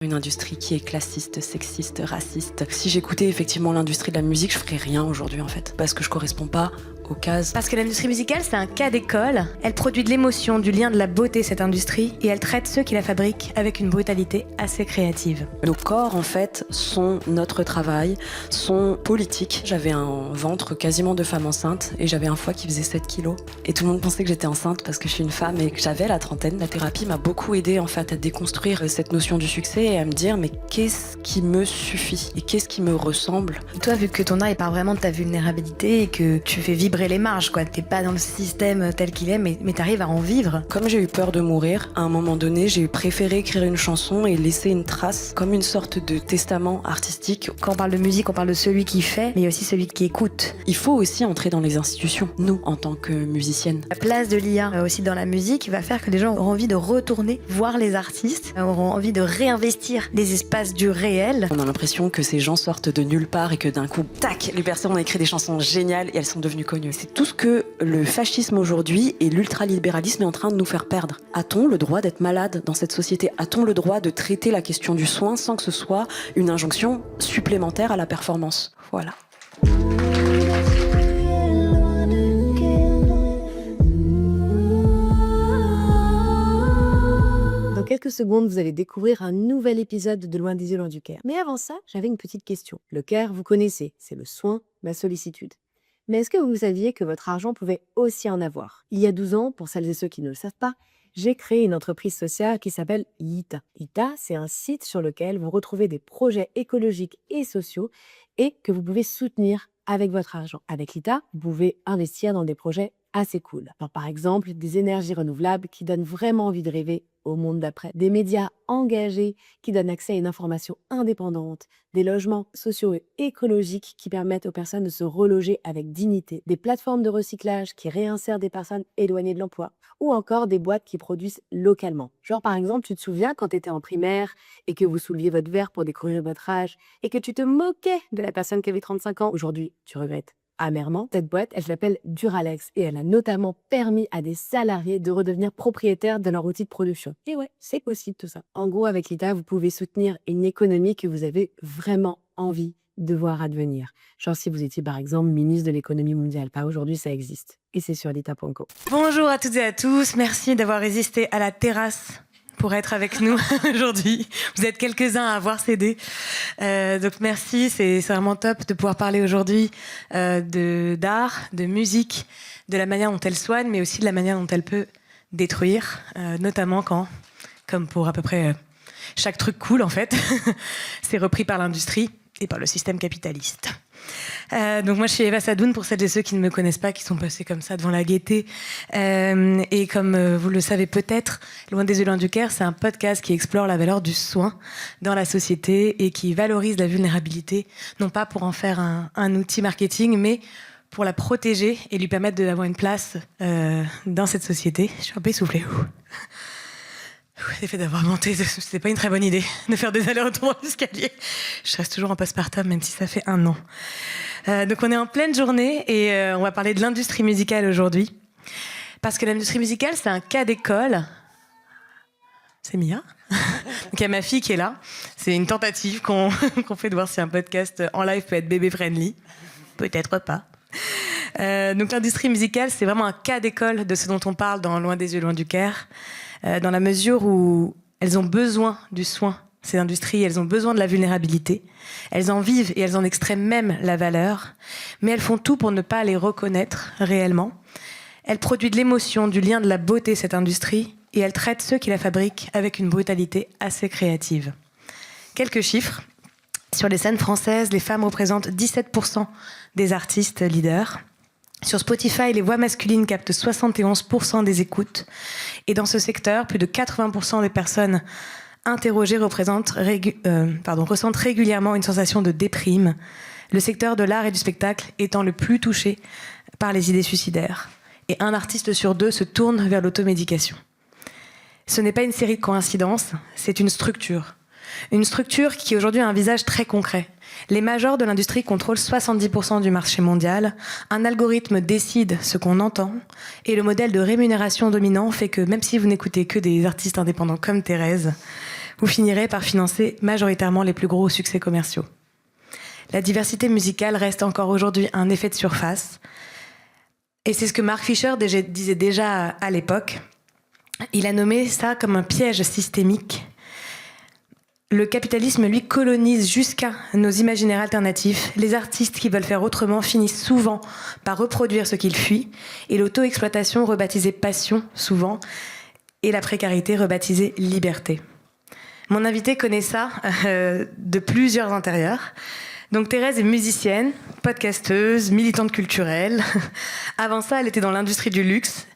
Une industrie qui est classiste, sexiste, raciste. Si j'écoutais effectivement l'industrie de la musique, je ferais rien aujourd'hui en fait. Parce que je corresponds pas aux cases. Parce que l'industrie musicale, c'est un cas d'école. Elle produit de l'émotion, du lien, de la beauté, cette industrie, et elle traite ceux qui la fabriquent avec une brutalité assez créative. Nos corps en fait sont notre travail, sont politiques. J'avais un ventre quasiment de femme enceinte et j'avais un foie qui faisait 7 kilos. Et tout le monde pensait que j'étais enceinte parce que je suis une femme et que j'avais la trentaine. La thérapie m'a beaucoup aidée en fait à déconstruire cette notion du succès et à me dire mais qu'est-ce qui me suffit et qu'est-ce qui me ressemble. Toi, vu que ton art il part vraiment de ta vulnérabilité et que tu fais vibrer les marges, quoi, t'es pas dans le système tel qu'il est, mais t'arrives à en vivre. Comme j'ai eu peur de mourir, à un moment donné, j'ai préféré écrire une chanson et laisser une trace, comme une sorte de testament artistique. Quand on parle de musique, on parle de celui qui fait, mais il y a aussi celui qui écoute. Il faut aussi entrer dans les institutions, nous, en tant que musiciennes. La place de l'IA aussi dans la musique va faire que les gens auront envie de retourner voir les artistes, auront envie de réinvestir les espaces du réel. On a l'impression que ces gens sortent de nulle part et que d'un coup, tac, les personnes ont écrit des chansons géniales et elles sont devenues connues. C'est tout ce que le fascisme aujourd'hui et l'ultralibéralisme est en train de nous faire perdre. A-t-on le droit d'être malade dans cette société? A-t-on le droit de traiter la question du soin sans que ce soit une injonction supplémentaire à la performance? Voilà. Dans quelques secondes, vous allez découvrir un nouvel épisode de Loin des yeux, loin du Caire. Mais avant ça, j'avais une petite question. Le Caire, vous connaissez, c'est le soin, la sollicitude. Mais est-ce que vous saviez que votre argent pouvait aussi en avoir? Il y a 12 ans, pour celles et ceux qui ne le savent pas, j'ai créé une entreprise sociale qui s'appelle Yita. Yita, c'est un site sur lequel vous retrouvez des projets écologiques et sociaux et que vous pouvez soutenir avec votre argent. Avec Yita, vous pouvez investir dans des projets assez cool. Alors, par exemple, des énergies renouvelables qui donnent vraiment envie de rêver au monde d'après, des médias engagés qui donnent accès à une information indépendante, des logements sociaux et écologiques qui permettent aux personnes de se reloger avec dignité, des plateformes de recyclage qui réinsèrent des personnes éloignées de l'emploi, ou encore des boîtes qui produisent localement. Genre par exemple, tu te souviens quand tu étais en primaire et que vous souleviez votre verre pour découvrir votre âge et que tu te moquais de la personne qui avait 35 ans. Aujourd'hui, tu regrettes amèrement. Cette boîte, elle s'appelle Duralex et elle a notamment permis à des salariés de redevenir propriétaires de leur outil de production. Et ouais, c'est possible tout ça. En gros, avec l'ITA, vous pouvez soutenir une économie que vous avez vraiment envie de voir advenir. Genre si vous étiez par exemple ministre de l'économie mondiale. Pas aujourd'hui, ça existe. Et c'est sur lita.co. Bonjour à toutes et à tous, merci d'avoir résisté à la terrasse pour être avec nous aujourd'hui. Vous êtes quelques-uns à avoir cédé. Donc merci, c'est vraiment top de pouvoir parler aujourd'hui d'art, de musique, de la manière dont elle soigne, mais aussi de la manière dont elle peut détruire, notamment quand, comme pour à peu près chaque truc cool en fait, c'est repris par l'industrie et par le système capitaliste. Donc moi je suis Eva Sadoun, pour celles et ceux qui ne me connaissent pas, qui sont passés comme ça devant la gaieté, et comme vous le savez peut-être, Loin des yeux, loin du Caire, c'est un podcast qui explore la valeur du soin dans la société et qui valorise la vulnérabilité, non pas pour en faire un outil marketing, mais pour la protéger et lui permettre d'avoir une place dans cette société. Je suis un peu essoufflée. L'effet d'avoir monté, c'était pas une très bonne idée de faire des allers-retours dans l'escalier. Je reste toujours en postpartum, même si ça fait 1 an. Donc on est en pleine journée et on va parler de l'industrie musicale aujourd'hui. Parce que l'industrie musicale, c'est un cas d'école. C'est Mia. Donc il y a ma fille qui est là. C'est une tentative qu'on fait de voir si un podcast en live peut être bébé-friendly. Peut-être pas. Donc l'industrie musicale, c'est vraiment un cas d'école de ce dont on parle dans Loin des yeux, loin du Caire. Dans la mesure où elles ont besoin du soin, ces industries, elles ont besoin de la vulnérabilité, elles en vivent et elles en extraient même la valeur, mais elles font tout pour ne pas les reconnaître réellement. Elles produisent de l'émotion, du lien, de la beauté, cette industrie, et elles traitent ceux qui la fabriquent avec une brutalité assez créative. Quelques chiffres. Sur les scènes françaises, les femmes représentent 17% des artistes leaders. Sur Spotify, les voix masculines captent 71% des écoutes. Et dans ce secteur, plus de 80% des personnes interrogées ressentent régulièrement une sensation de déprime. Le secteur de l'art et du spectacle étant le plus touché par les idées suicidaires. Et 1 artiste sur 2 se tourne vers l'automédication. Ce n'est pas une série de coïncidences, c'est une structure. Une structure qui aujourd'hui a un visage très concret. Les majors de l'industrie contrôlent 70% du marché mondial. Un algorithme décide ce qu'on entend. Et le modèle de rémunération dominant fait que même si vous n'écoutez que des artistes indépendants comme Thérèse, vous finirez par financer majoritairement les plus gros succès commerciaux. La diversité musicale reste encore aujourd'hui un effet de surface. Et c'est ce que Mark Fisher disait déjà à l'époque. Il a nommé ça comme un piège systémique. Le capitalisme, lui, colonise jusqu'à nos imaginaires alternatifs. Les artistes qui veulent faire autrement finissent souvent par reproduire ce qu'ils fuient. Et l'auto-exploitation, rebaptisée passion, souvent, et la précarité, rebaptisée liberté. Mon invitée connaît ça de plusieurs intérieurs. Donc Thérèse est musicienne, podcasteuse, militante culturelle. Avant ça, elle était dans l'industrie du luxe.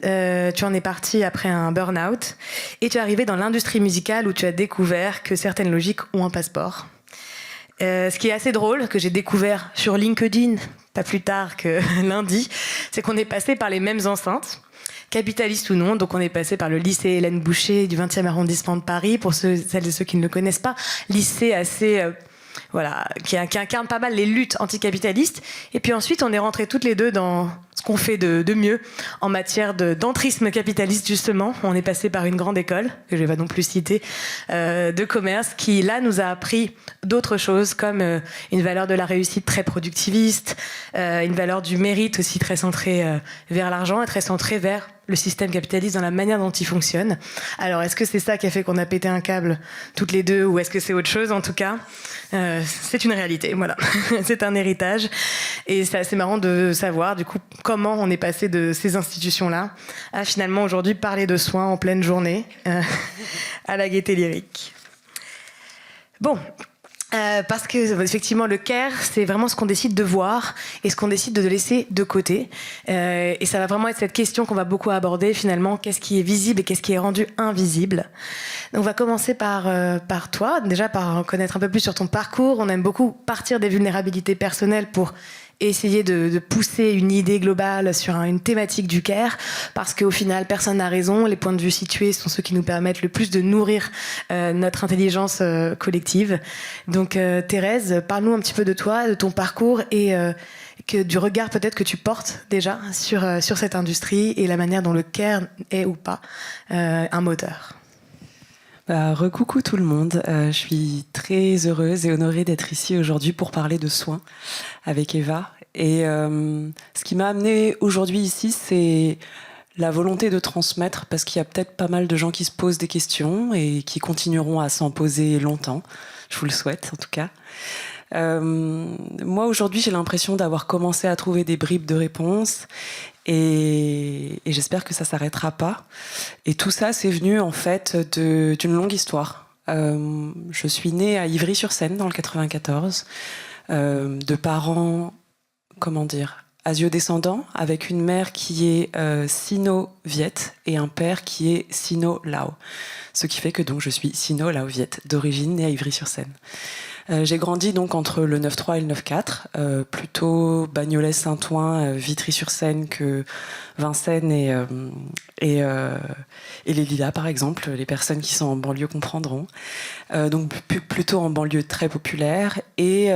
Tu en es partie après un burn-out. Et tu es arrivée dans l'industrie musicale où tu as découvert que certaines logiques ont un passeport. Ce qui est assez drôle, que j'ai découvert sur LinkedIn, pas plus tard que lundi, c'est qu'on est passé par les mêmes enceintes. Capitaliste ou non, donc on est passé par le lycée Hélène Boucher du 20e arrondissement de Paris, pour celles et ceux qui ne le connaissent pas, lycée assez... qui incarne pas mal les luttes anticapitalistes. Et puis ensuite, on est rentrés toutes les deux dans ce qu'on fait de mieux en matière d'entrisme capitaliste, justement. On est passé par une grande école, que je ne vais pas non plus citer, de commerce, qui là nous a appris d'autres choses, comme une valeur de la réussite très productiviste, une valeur du mérite aussi très centrée vers l'argent et très centrée vers le système capitaliste dans la manière dont il fonctionne. Alors, est-ce que c'est ça qui a fait qu'on a pété un câble toutes les deux, ou est-ce que c'est autre chose? En tout cas, c'est une réalité, voilà. C'est un héritage. Et c'est assez marrant de savoir, du coup, comment on est passé de ces institutions-là à finalement aujourd'hui parler de soins en pleine journée, à la gaieté lyrique. Bon. Parce que effectivement le care, c'est vraiment ce qu'on décide de voir et ce qu'on décide de laisser de côté. Et ça va vraiment être cette question qu'on va beaucoup aborder finalement. Qu'est-ce qui est visible et qu'est-ce qui est rendu invisible? Donc on va commencer par toi, déjà par connaître un peu plus sur ton parcours. On aime beaucoup partir des vulnérabilités personnelles pour essayer de pousser une idée globale sur une thématique du care, parce qu'au final, personne n'a raison. Les points de vue situés sont ceux qui nous permettent le plus de nourrir notre intelligence collective. Donc Thérèse, parle-nous un petit peu de toi, de ton parcours et du regard peut-être que tu portes déjà sur cette industrie et la manière dont le care est ou pas un moteur. Recoucou tout le monde, je suis très heureuse et honorée d'être ici aujourd'hui pour parler de soins avec Eva. Et ce qui m'a amenée aujourd'hui ici, c'est la volonté de transmettre, parce qu'il y a peut-être pas mal de gens qui se posent des questions et qui continueront à s'en poser longtemps. Je vous le souhaite en tout cas. Moi aujourd'hui, j'ai l'impression d'avoir commencé à trouver des bribes de réponses. Et j'espère que ça s'arrêtera pas. Et tout ça, c'est venu en fait d'une longue histoire. Je suis née à Ivry-sur-Seine dans le 94, de parents, asio-descendants, avec une mère qui est sino-viet et un père qui est sino-lao. Ce qui fait que donc je suis sino-lao-viet, d'origine, née à Ivry-sur-Seine. J'ai grandi donc entre le 9-3 et le 9-4, plutôt Bagnolet-Saint-Ouen, Vitry-sur-Seine que Vincennes et les Lilas par exemple. Les personnes qui sont en banlieue comprendront. Donc plutôt en banlieue très populaire et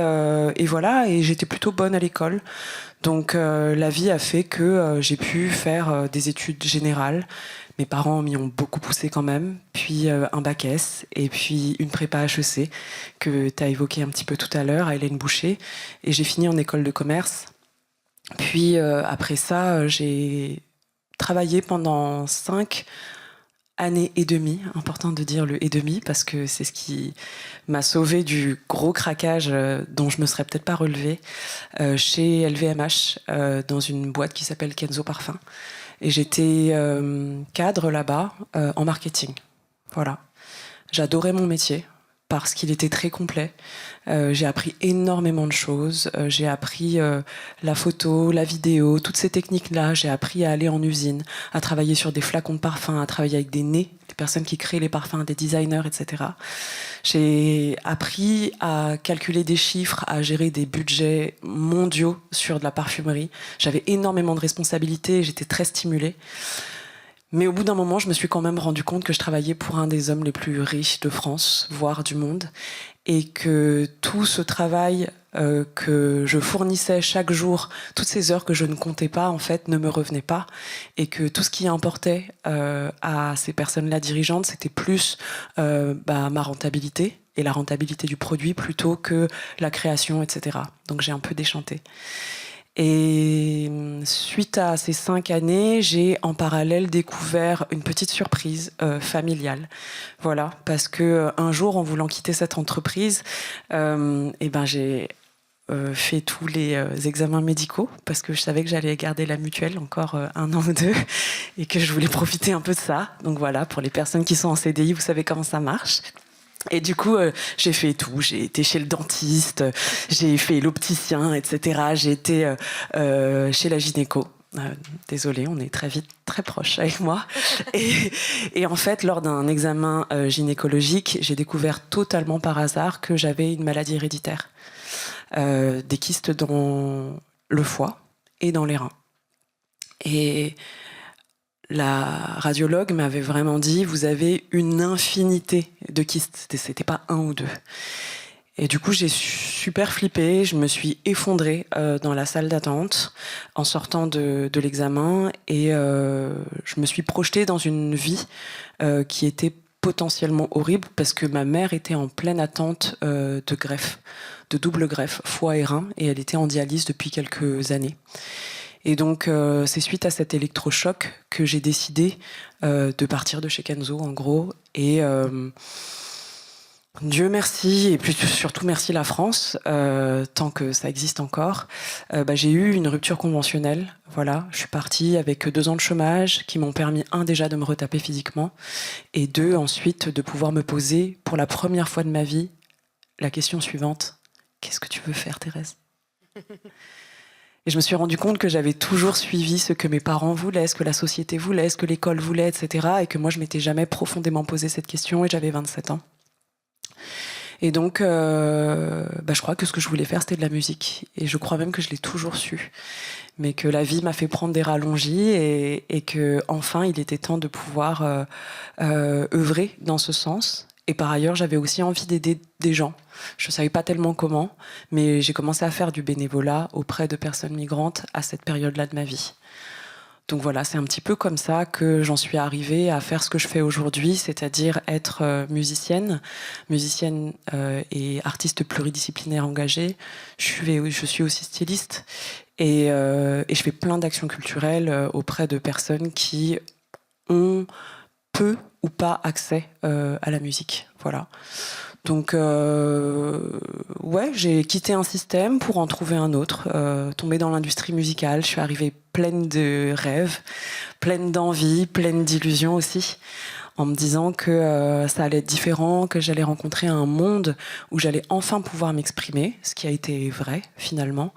voilà. Et j'étais plutôt bonne à l'école. Donc la vie a fait que j'ai pu faire des études générales. Mes parents m'y ont beaucoup poussé quand même, puis un bac S, et puis une prépa HEC, que tu as évoqué un petit peu tout à l'heure, à Hélène Boucher, et j'ai fini en école de commerce. Puis après ça, j'ai travaillé pendant 5 années et demie, important de dire le et demi, parce que c'est ce qui m'a sauvée du gros craquage dont je me serais peut-être pas relevée, chez LVMH, dans une boîte qui s'appelle Kenzo Parfum. Et j'étais cadre là-bas en marketing. Voilà. J'adorais mon métier parce qu'il était très complet. J'ai appris énormément de choses. J'ai appris la photo, la vidéo, toutes ces techniques-là. J'ai appris à aller en usine, à travailler sur des flacons de parfum, à travailler avec des nez, des personnes qui créent les parfums, des designers, etc. J'ai appris à calculer des chiffres, à gérer des budgets mondiaux sur de la parfumerie. J'avais énormément de responsabilités et j'étais très stimulée. Mais au bout d'un moment, je me suis quand même rendu compte que je travaillais pour un des hommes les plus riches de France, voire du monde, et que tout ce travail que je fournissais chaque jour, toutes ces heures que je ne comptais pas, en fait, ne me revenaient pas, et que tout ce qui importait à ces personnes-là dirigeantes, c'était plus ma rentabilité, et la rentabilité du produit, plutôt que la création, etc. Donc j'ai un peu déchanté. Et suite à ces 5 années, j'ai en parallèle découvert une petite surprise familiale. Voilà, parce que un jour, en voulant quitter cette entreprise, j'ai fait tous les examens médicaux parce que je savais que j'allais garder la mutuelle encore 1 an ou 2 et que je voulais profiter un peu de ça. Donc voilà, pour les personnes qui sont en CDI, vous savez comment ça marche. Et du coup, j'ai fait tout. J'ai été chez le dentiste, j'ai fait l'opticien, etc. J'ai été chez la gynéco. Désolée, on est très vite très proche avec moi. Et en fait, lors d'un examen gynécologique, j'ai découvert totalement par hasard que j'avais une maladie héréditaire. Des kystes dans le foie et dans les reins. Et la radiologue m'avait vraiment dit, vous avez une infinité de kystes, c'était pas 1 ou 2. Et du coup, j'ai super flippé, je me suis effondrée dans la salle d'attente en sortant de l'examen et je me suis projetée dans une vie qui était potentiellement horrible parce que ma mère était en pleine attente de greffe, de double greffe, foie et rein, et elle était en dialyse depuis quelques années. Et donc, c'est suite à cet électrochoc que j'ai décidé de partir de chez Kenzo, en gros. Et Dieu merci, et puis surtout merci la France, tant que ça existe encore. J'ai eu une rupture conventionnelle. Voilà, je suis partie avec 2 ans de chômage qui m'ont permis, 1, déjà de me retaper physiquement, et 2, ensuite, de pouvoir me poser, pour la première fois de ma vie, la question suivante. Qu'est-ce que tu veux faire, Thérèse ? Et je me suis rendu compte que j'avais toujours suivi ce que mes parents voulaient, ce que la société voulait, ce que l'école voulait, etc. Et que moi, je m'étais jamais profondément posé cette question et j'avais 27 ans. Et donc, je crois que ce que je voulais faire, c'était de la musique. Et je crois même que je l'ai toujours su. Mais que la vie m'a fait prendre des rallongis et que enfin, il était temps de pouvoir œuvrer dans ce sens. Et par ailleurs, j'avais aussi envie d'aider des gens. Je ne savais pas tellement comment, mais j'ai commencé à faire du bénévolat auprès de personnes migrantes à cette période-là de ma vie. Donc voilà, c'est un petit peu comme ça que j'en suis arrivée à faire ce que je fais aujourd'hui, c'est-à-dire être musicienne et artiste pluridisciplinaire engagée. Je suis aussi styliste et je fais plein d'actions culturelles auprès de personnes qui ont peu ou pas accès à la musique. Voilà. Donc, j'ai quitté un système pour en trouver un autre, tombé dans l'industrie musicale. Je suis arrivée pleine de rêves, pleine d'envie, pleine d'illusions aussi, en me disant que ça allait être différent, que j'allais rencontrer un monde où j'allais enfin pouvoir m'exprimer, ce qui a été vrai finalement.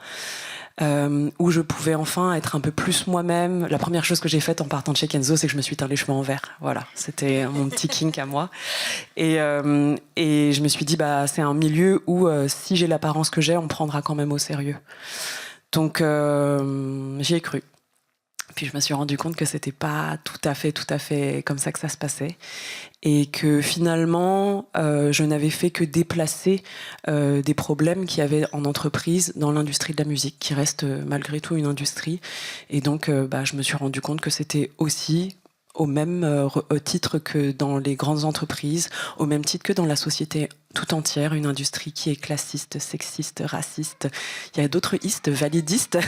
Où je pouvais enfin être un peu plus moi-même. La première chose que j'ai faite en partant de chez Kenzo, c'est que je me suis teint les cheveux en vert. Voilà, c'était mon petit kink à moi. Et je me suis dit, c'est un milieu où si j'ai l'apparence que j'ai, on me prendra quand même au sérieux. Donc j'y ai cru. Puis je me suis rendu compte que c'était pas tout à fait comme ça que ça se passait. Et que finalement, je n'avais fait que déplacer des problèmes qu'il y avait en entreprise dans l'industrie de la musique, qui reste malgré tout une industrie. Et donc, je me suis rendu compte que c'était aussi au même titre que dans les grandes entreprises, au même titre que dans la société tout entière, une industrie qui est classiste, sexiste, raciste. Il y a d'autres istes, validistes,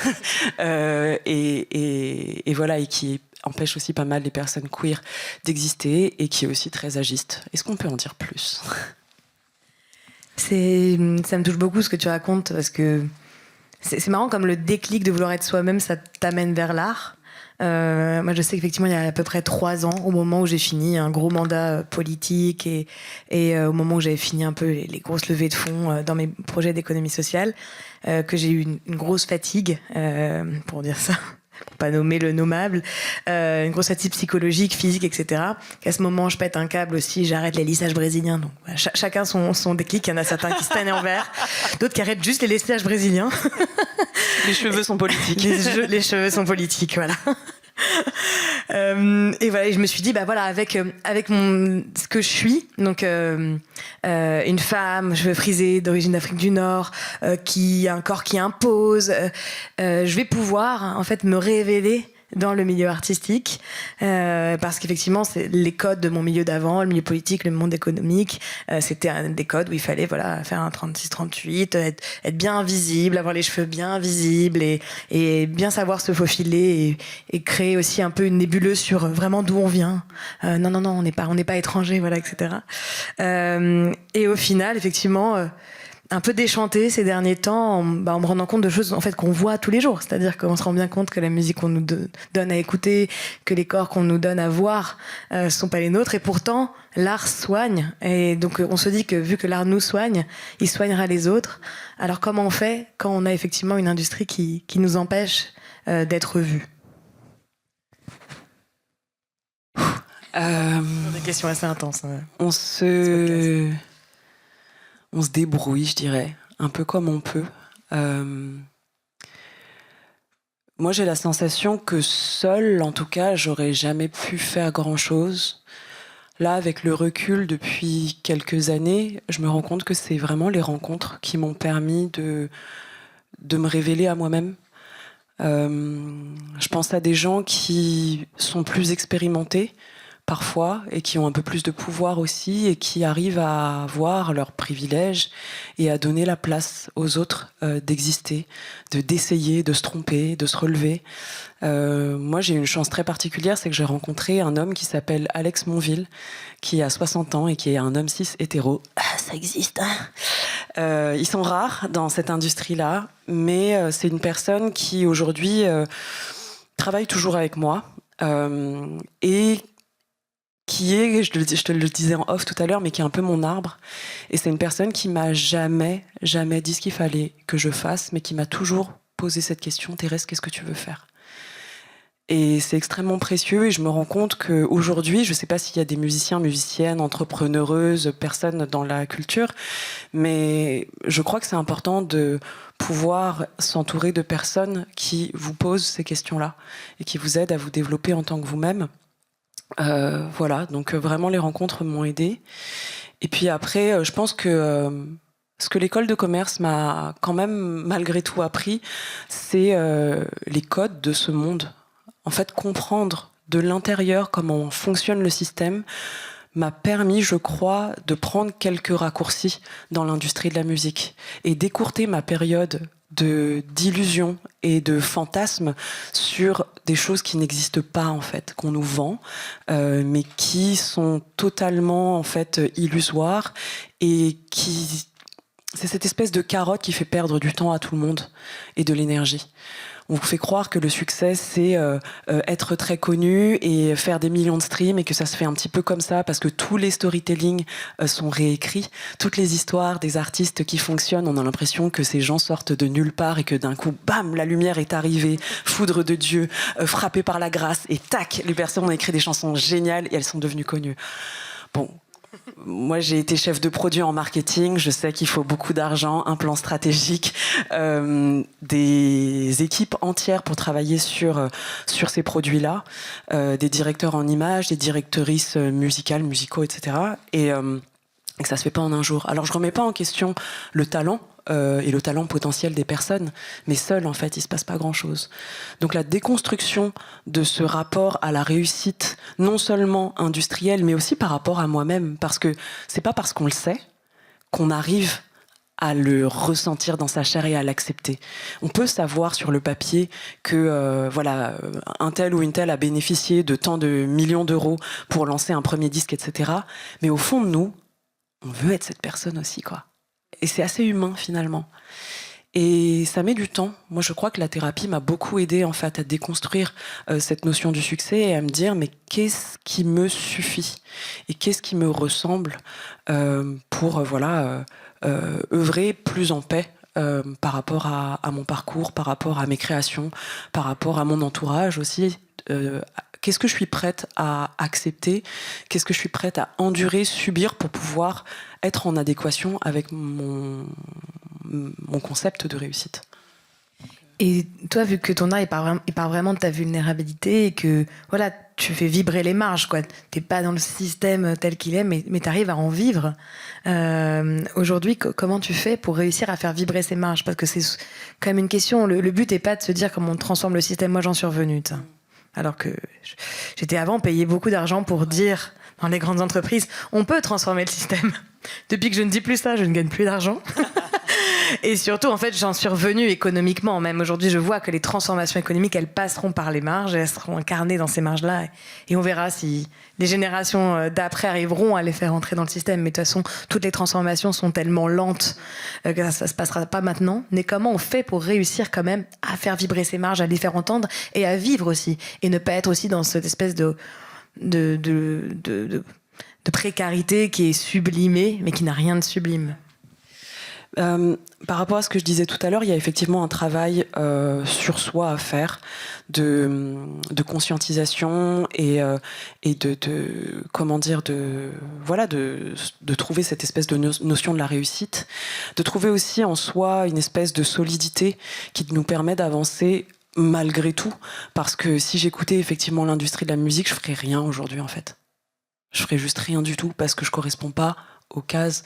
et voilà, et qui empêche aussi pas mal les personnes queer d'exister et qui est aussi très agiste. Est-ce qu'on peut en dire plus ? Ça me touche beaucoup ce que tu racontes parce que c'est marrant comme le déclic de vouloir être soi-même, ça t'amène vers l'art. Moi, je sais qu'effectivement, il y a à peu près 3 ans, au moment où j'ai fini un gros mandat politique et au moment où j'avais fini un peu les grosses levées de fonds dans mes projets d'économie sociale, que j'ai eu une grosse fatigue, pour dire ça, pour pas nommer le nommable, une grosse fatigue psychologique, physique, etc. Qu'à ce moment, je pète un câble aussi, j'arrête les lissages brésiliens. Donc, voilà, chacun son déclic. Il y en a certains qui se tannent en vert, d'autres qui arrêtent juste les lissages brésiliens. Les cheveux sont politiques. Les cheveux sont politiques, voilà. Et voilà, et je me suis dit, bah voilà, avec ce que je suis, donc une femme, cheveux frisés, d'origine d'Afrique du Nord, qui a un corps qui impose, je vais pouvoir en fait me révéler dans le milieu artistique, parce qu'effectivement, c'est les codes de mon milieu d'avant, le milieu politique, le monde économique, c'était des codes où il fallait faire un 36-38, être bien visible, avoir les cheveux bien visibles et bien savoir se faufiler et créer aussi un peu une nébuleuse sur vraiment d'où on vient. Non, on n'est pas étranger, voilà, etc. Et au final, effectivement, un peu déchanté ces derniers temps en me rendant compte de choses en fait qu'on voit tous les jours, c'est-à-dire qu'on se rend bien compte que la musique qu'on nous donne à écouter, que les corps qu'on nous donne à voir sont pas les nôtres, et pourtant l'art soigne, et donc on se dit que vu que l'art nous soigne, il soignera les autres. Alors comment on fait quand on a effectivement une industrie qui nous empêche d'être vus? Des questions assez intenses. On se débrouille, je dirais, un peu comme on peut. Moi, j'ai la sensation que seule, en tout cas, j'aurais jamais pu faire grand-chose. Là, avec le recul depuis quelques années, je me rends compte que c'est vraiment les rencontres qui m'ont permis de me révéler à moi-même. Je pense à des gens qui sont plus expérimentés, parfois, et qui ont un peu plus de pouvoir aussi, et qui arrivent à voir leurs privilèges et à donner la place aux autres d'exister, d'essayer, de se tromper, de se relever. Moi, j'ai une chance très particulière, c'est que j'ai rencontré un homme qui s'appelle Alex Monville, qui a 60 ans et qui est un homme cis hétéro. Ah, ça existe, hein. Ils sont rares dans cette industrie-là, mais c'est une personne qui, aujourd'hui, travaille toujours avec moi, et qui est, je te le disais en off tout à l'heure, mais qui est un peu mon arbre. Et c'est une personne qui m'a jamais dit ce qu'il fallait que je fasse, mais qui m'a toujours posé cette question: Thérèse, qu'est-ce que tu veux faire? Et c'est extrêmement précieux, et je me rends compte qu'aujourd'hui, je ne sais pas s'il y a des musiciens, musiciennes, entrepreneureuses, personnes dans la culture, mais je crois que c'est important de pouvoir s'entourer de personnes qui vous posent ces questions-là et qui vous aident à vous développer en tant que vous-même. Voilà, donc vraiment les rencontres m'ont aidée. Et puis après, je pense que ce que l'école de commerce m'a quand même malgré tout appris, c'est les codes de ce monde. En fait, comprendre de l'intérieur comment fonctionne le système m'a permis, je crois, de prendre quelques raccourcis dans l'industrie de la musique et d'écourter ma période d'illusions et de fantasmes sur des choses qui n'existent pas, en fait, qu'on nous vend, mais qui sont totalement, en fait, illusoires, et qui... C'est cette espèce de carotte qui fait perdre du temps à tout le monde et de l'énergie. On vous fait croire que le succès, c'est être très connu et faire des millions de streams, et que ça se fait un petit peu comme ça parce que tous les storytelling sont réécrits. Toutes les histoires des artistes qui fonctionnent, on a l'impression que ces gens sortent de nulle part et que d'un coup, bam, la lumière est arrivée, foudre de Dieu, frappée par la grâce, et tac, les personnes ont écrit des chansons géniales et elles sont devenues connues. Bon. Moi, j'ai été chef de produit en marketing. Je sais qu'il faut beaucoup d'argent, un plan stratégique, des équipes entières pour travailler sur ces produits-là, des directeurs en images, des directrices musicales, musicaux, etc. Et que ça se fait pas en un jour. Alors, je remets pas en question le talent et le talent potentiel des personnes, mais seul, en fait, il se passe pas grand-chose. Donc la déconstruction de ce rapport à la réussite, non seulement industrielle, mais aussi par rapport à moi-même, parce que c'est pas parce qu'on le sait qu'on arrive à le ressentir dans sa chair et à l'accepter. On peut savoir sur le papier que voilà, un tel ou une telle a bénéficié de tant de millions d'euros pour lancer un premier disque, etc. Mais au fond de nous, on veut être cette personne aussi, quoi. Et c'est assez humain, finalement. Et ça met du temps. Moi, je crois que la thérapie m'a beaucoup aidée, en fait, à déconstruire cette notion du succès et à me dire, mais qu'est-ce qui me suffit? Et qu'est-ce qui me ressemble pour œuvrer plus en paix par rapport à mon parcours, par rapport à mes créations, par rapport à mon entourage aussi. Qu'est-ce que je suis prête à accepter? Qu'est-ce que je suis prête à endurer, subir pour pouvoir être en adéquation avec mon concept de réussite? Et toi, vu que ton art, il part vraiment de ta vulnérabilité et que, voilà, tu fais vibrer les marges, quoi. T'es pas dans le système tel qu'il est, mais t'arrives à en vivre. Aujourd'hui, comment tu fais pour réussir à faire vibrer ces marges? Parce que c'est quand même une question. Le but est pas de se dire comment on transforme le système. Moi, j'en suis revenue, t'sais. Alors que j'étais avant payé beaucoup d'argent pour dire, dans les grandes entreprises, on peut transformer le système. Depuis que je ne dis plus ça, je ne gagne plus d'argent. Et surtout, en fait, j'en suis revenue économiquement. Même aujourd'hui, je vois que les transformations économiques, elles passeront par les marges et elles seront incarnées dans ces marges-là. Et on verra si les générations d'après arriveront à les faire entrer dans le système. Mais de toute façon, toutes les transformations sont tellement lentes que ça se passera pas maintenant. Mais comment on fait pour réussir quand même à faire vibrer ces marges, à les faire entendre et à vivre aussi, et ne pas être aussi dans cette espèce de précarité qui est sublimée, mais qui n'a rien de sublime. Par rapport à ce que je disais tout à l'heure, il y a effectivement un travail sur soi à faire, de conscientisation et comment dire, de trouver cette espèce de notion de la réussite, de trouver aussi en soi une espèce de solidité qui nous permet d'avancer malgré tout, parce que si j'écoutais effectivement l'industrie de la musique, je ferais rien aujourd'hui en fait. Je ferais juste rien du tout parce que je corresponds pas aux cases.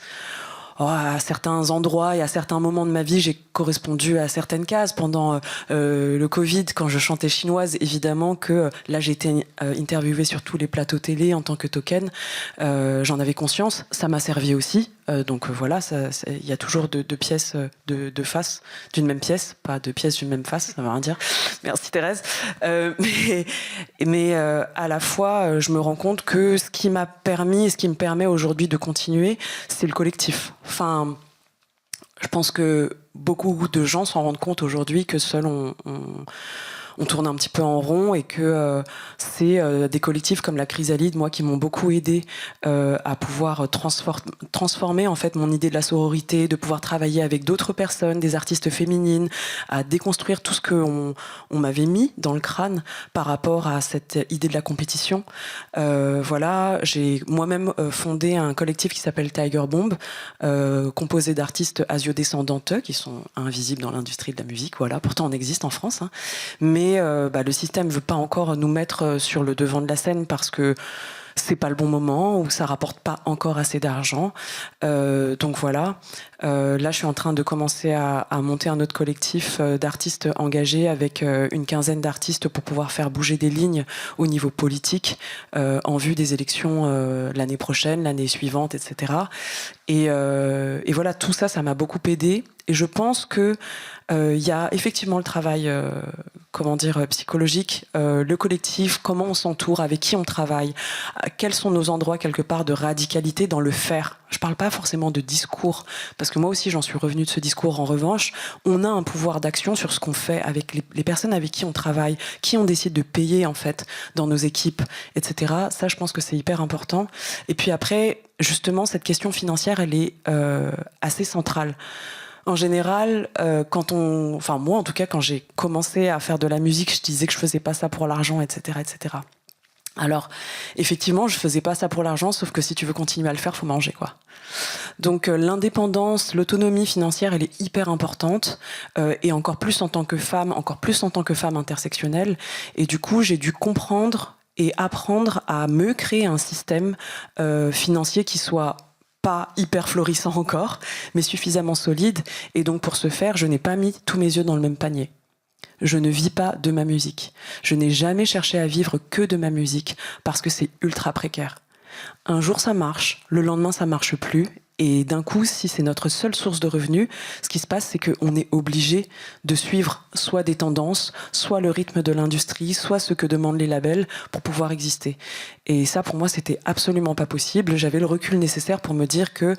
À certains endroits et à certains moments de ma vie, j'ai correspondu à certaines cases. Pendant le Covid, quand je chantais chinoise, évidemment que là, j'ai été interviewée sur tous les plateaux télé en tant que token. J'en avais conscience. Ça m'a servi aussi. Donc voilà, il y a toujours deux pièces de face d'une même pièce, pas deux pièces d'une même face, ça veut rien dire. Merci Thérèse. Mais à la fois, je me rends compte que ce qui m'a permis et ce qui me permet aujourd'hui de continuer, c'est le collectif. Enfin, je pense que beaucoup de gens s'en rendent compte aujourd'hui que seuls on tourne un petit peu en rond et que c'est des collectifs comme la Chrysalide, moi, qui m'ont beaucoup aidé à pouvoir transformer en fait mon idée de la sororité, de pouvoir travailler avec d'autres personnes, des artistes féminines, à déconstruire tout ce qu'on m'avait mis dans le crâne par rapport à cette idée de la compétition. Voilà, j'ai moi-même fondé un collectif qui s'appelle Tiger Bomb, composé d'artistes asio-descendantes qui sont invisibles dans l'industrie de la musique. Voilà, pourtant on existe en France, hein. Mais le système ne veut pas encore nous mettre sur le devant de la scène parce que c'est pas le bon moment ou ça rapporte pas encore assez d'argent. Donc voilà. Là, je suis en train de commencer à monter un autre collectif d'artistes engagés avec une quinzaine d'artistes pour pouvoir faire bouger des lignes au niveau politique en vue des élections l'année prochaine, l'année suivante, etc. Et voilà, tout ça, ça m'a beaucoup aidé. Et je pense que y a effectivement le travail, psychologique, le collectif, comment on s'entoure, avec qui on travaille, quels sont nos endroits quelque part de radicalité dans le faire. Je parle pas forcément de discours, parce que moi aussi j'en suis revenue de ce discours. En revanche, on a un pouvoir d'action sur ce qu'on fait avec les personnes avec qui on travaille, qui on décide de payer en fait dans nos équipes, etc. Ça, je pense que c'est hyper important. Et puis après, justement, cette question financière, elle est assez centrale. En général, moi en tout cas, quand j'ai commencé à faire de la musique, je disais que je faisais pas ça pour l'argent, etc., etc. Alors, effectivement, je faisais pas ça pour l'argent, sauf que si tu veux continuer à le faire, faut manger, quoi. Donc, l'indépendance, l'autonomie financière, elle est hyper importante, et encore plus en tant que femme intersectionnelle. Et du coup, j'ai dû comprendre et apprendre à me créer un système financier qui soit pas hyper florissant encore, mais suffisamment solide. Et donc, pour ce faire, je n'ai pas mis tous mes œufs dans le même panier. Je ne vis pas de ma musique. Je n'ai jamais cherché à vivre que de ma musique parce que c'est ultra précaire. Un jour, ça marche. Le lendemain, ça marche plus. Et d'un coup, si c'est notre seule source de revenus, ce qui se passe, c'est qu'on est obligé de suivre soit des tendances, soit le rythme de l'industrie, soit ce que demandent les labels pour pouvoir exister. Et ça, pour moi, c'était absolument pas possible. J'avais le recul nécessaire pour me dire que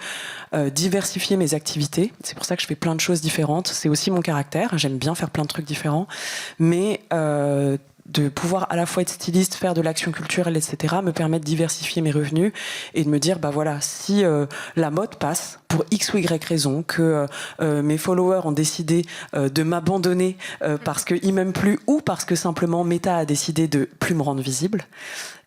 diversifier mes activités, c'est pour ça que je fais plein de choses différentes, c'est aussi mon caractère. J'aime bien faire plein de trucs différents. Mais de pouvoir à la fois être styliste, faire de l'action culturelle, etc., me permet de diversifier mes revenus et de me dire, bah voilà, si la mode passe pour X ou Y raison, que mes followers ont décidé de m'abandonner parce qu'ils m'aiment plus ou parce que simplement Meta a décidé de plus me rendre visible,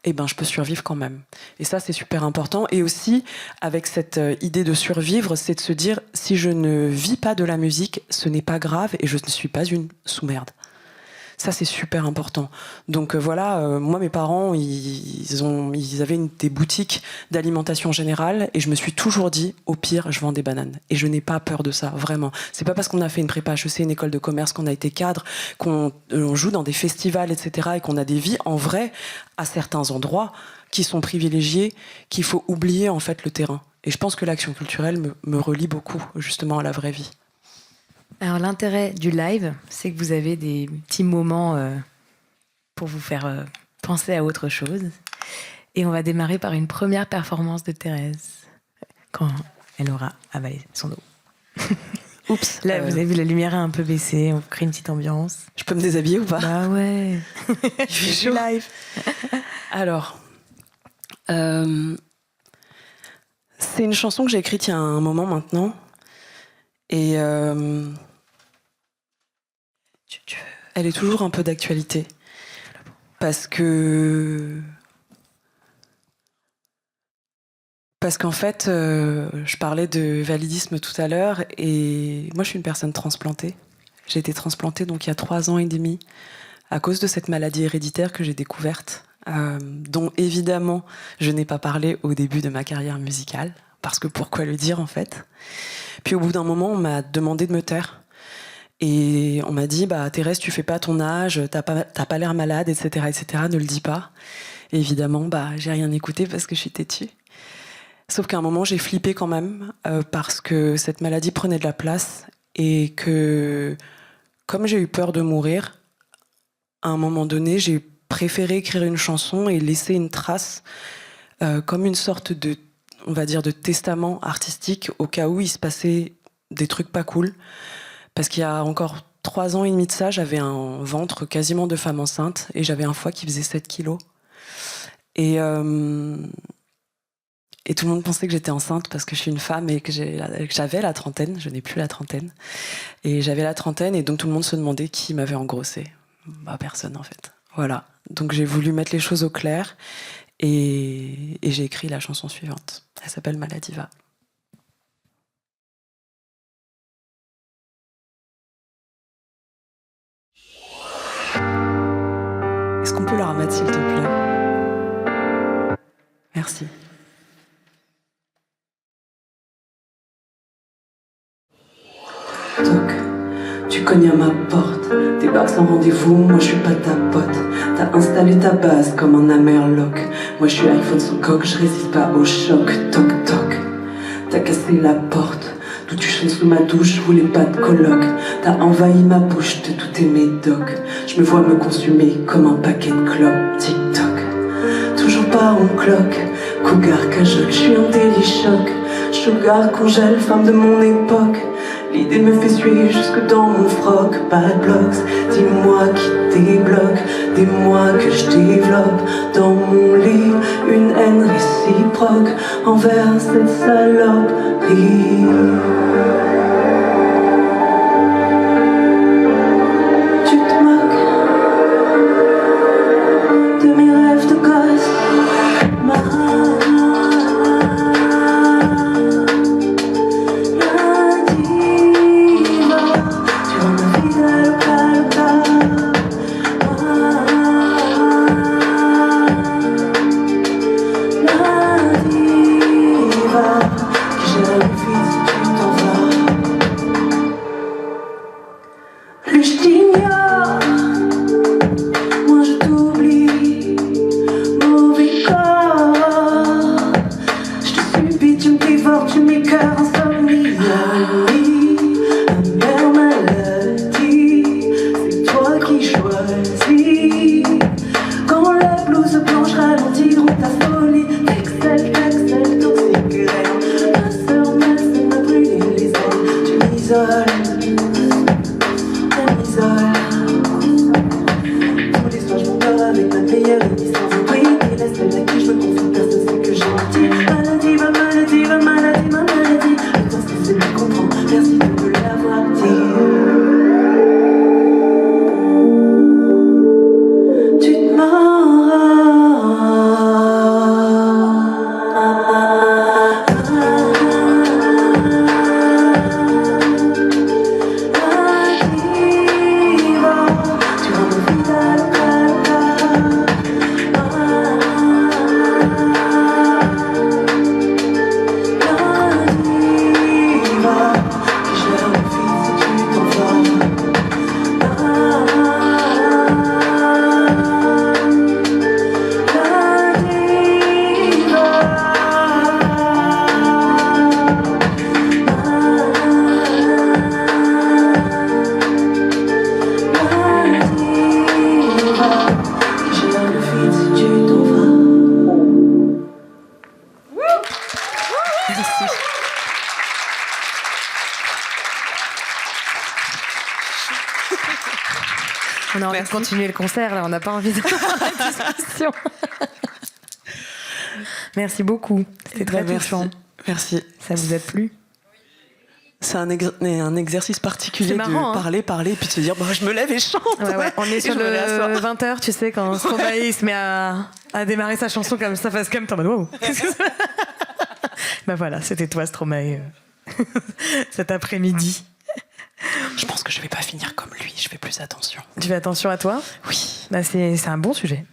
eh ben, je peux survivre quand même. Et ça, c'est super important. Et aussi, avec cette idée de survivre, c'est de se dire, si je ne vis pas de la musique, ce n'est pas grave et je ne suis pas une sous-merde. Ça, c'est super important. Donc voilà, moi, mes parents, ils avaient des boutiques d'alimentation générale et je me suis toujours dit, au pire, je vends des bananes. Et je n'ai pas peur de ça, vraiment. C'est pas parce qu'on a fait une prépa HEC, une école de commerce, qu'on a été cadre, qu'on joue dans des festivals, etc. et qu'on a des vies, en vrai, à certains endroits, qui sont privilégiés, qu'il faut oublier, en fait, le terrain. Et je pense que l'action culturelle me relie beaucoup, justement, à la vraie vie. Alors l'intérêt du live, c'est que vous avez des petits moments pour vous faire penser à autre chose. Et on va démarrer par une première performance de Thérèse, quand elle aura avalé son eau. Oups. Là, vous avez vu, la lumière a un peu baissé, on crée une petite ambiance. Je peux me déshabiller ou pas? Bah ouais. Je suis chaud. Live. Alors, c'est une chanson que j'ai écrite il y a un moment maintenant. Et elle est toujours un peu d'actualité. Parce qu'en fait, je parlais de validisme tout à l'heure, et moi je suis une personne transplantée. J'ai été transplantée donc il y a 3 ans et demi, à cause de cette maladie héréditaire que j'ai découverte, dont évidemment je n'ai pas parlé au début de ma carrière musicale, parce que pourquoi le dire en fait? Puis au bout d'un moment, on m'a demandé de me taire. Et on m'a dit, bah Thérèse, tu fais pas ton âge, t'as pas l'air malade, etc., etc., ne le dis pas. Et évidemment, bah j'ai rien écouté parce que je suis têtue. Sauf qu'à un moment, j'ai flippé quand même, parce que cette maladie prenait de la place et que, comme j'ai eu peur de mourir, à un moment donné, j'ai préféré écrire une chanson et laisser une trace, comme une sorte de, on va dire, de testament artistique au cas où il se passait des trucs pas cool. Parce qu'il y a encore 3 ans et demi de ça, j'avais un ventre quasiment de femme enceinte et j'avais un foie qui faisait 7 kilos. Et tout le monde pensait que j'étais enceinte parce que je suis une femme et que j'avais la trentaine. Je n'ai plus la trentaine. Et j'avais la trentaine et donc tout le monde se demandait qui m'avait engrossée. Bah personne en fait. Voilà. Donc j'ai voulu mettre les choses au clair et j'ai écrit la chanson suivante. Elle s'appelle Maladiva. Est-ce qu'on peut la remettre, s'il te plaît? Merci. Toc, tu cognes à ma porte, débarques sans rendez-vous, moi je suis pas ta pote. T'as installé ta base comme un amerloc. Moi je suis iPhone sans coque, je résiste pas au choc. Toc toc, t'as cassé la porte, d'où tu chantes sous ma douche, je voulais pas de coloc. T'as envahi ma bouche de tous tes médocs. Je me vois me consumer comme un paquet de clopes. Tic-toc, toujours pas on cloque. Cougar cajole, je suis en délit choc. Sugar congèle, femme de mon époque. L'idée me fait suer jusque dans mon froc. Bad blocks, dis-moi qui débloque. Des mois que je développe dans mon lit une haine réciproque envers cette saloperie. Tu te moques de mes rêves de gosse. Tous les soirs je On a envie de continuer le concert, là, on n'a pas envie de la discussion. Merci beaucoup, c'était très touchant. Merci. Ça vous a plu? C'est un exercice particulier marrant, de parler, et puis de se dire, je me lève et je chante. Ouais. On est sur le 20h, tu sais, quand Stromae il se met à démarrer sa chanson comme ça, face cam, t'es en mode wow. Voilà, c'était toi, Stromae, cet après-midi. Je pense que je vais pas finir comme lui, je fais plus attention. Tu fais attention à toi? Oui. C'est un bon sujet.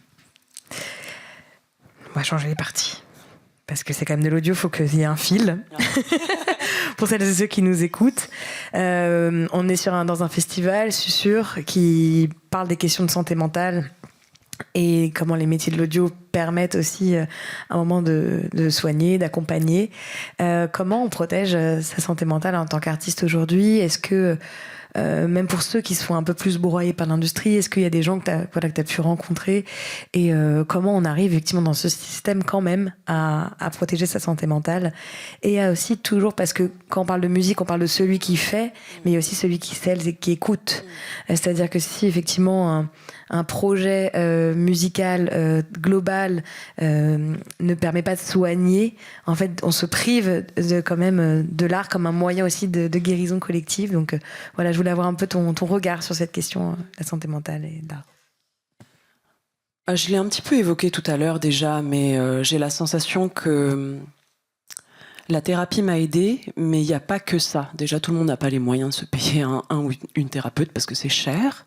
On va changer les parties. Parce que c'est quand même de l'audio, il faut qu'il y ait un fil. Pour celles et ceux qui nous écoutent. On est dans un festival, Susurre, qui parle des questions de santé mentale et comment les métiers de l'audio permettent aussi un moment de soigner, d'accompagner. Comment on protège sa santé mentale en tant qu'artiste aujourd'hui? Est-ce que, même pour ceux qui se font un peu plus broyer par l'industrie, est-ce qu'il y a des gens que tu as pu rencontrer? Et comment on arrive effectivement dans ce système quand même à protéger sa santé mentale? Et aussi toujours, parce que quand on parle de musique, on parle de celui qui fait, mais il y a aussi celui qui scelle et qui écoute. C'est-à-dire que si effectivement un projet musical global ne permet pas de soigner, en fait on se prive quand même de l'art comme un moyen aussi de guérison collective. Donc voilà, je voulais avoir un peu ton regard sur cette question, la santé mentale et l'art. Je l'ai un petit peu évoqué tout à l'heure déjà, mais j'ai la sensation que la thérapie m'a aidée, mais il n'y a pas que ça. Déjà, tout le monde n'a pas les moyens de se payer un ou une thérapeute parce que c'est cher.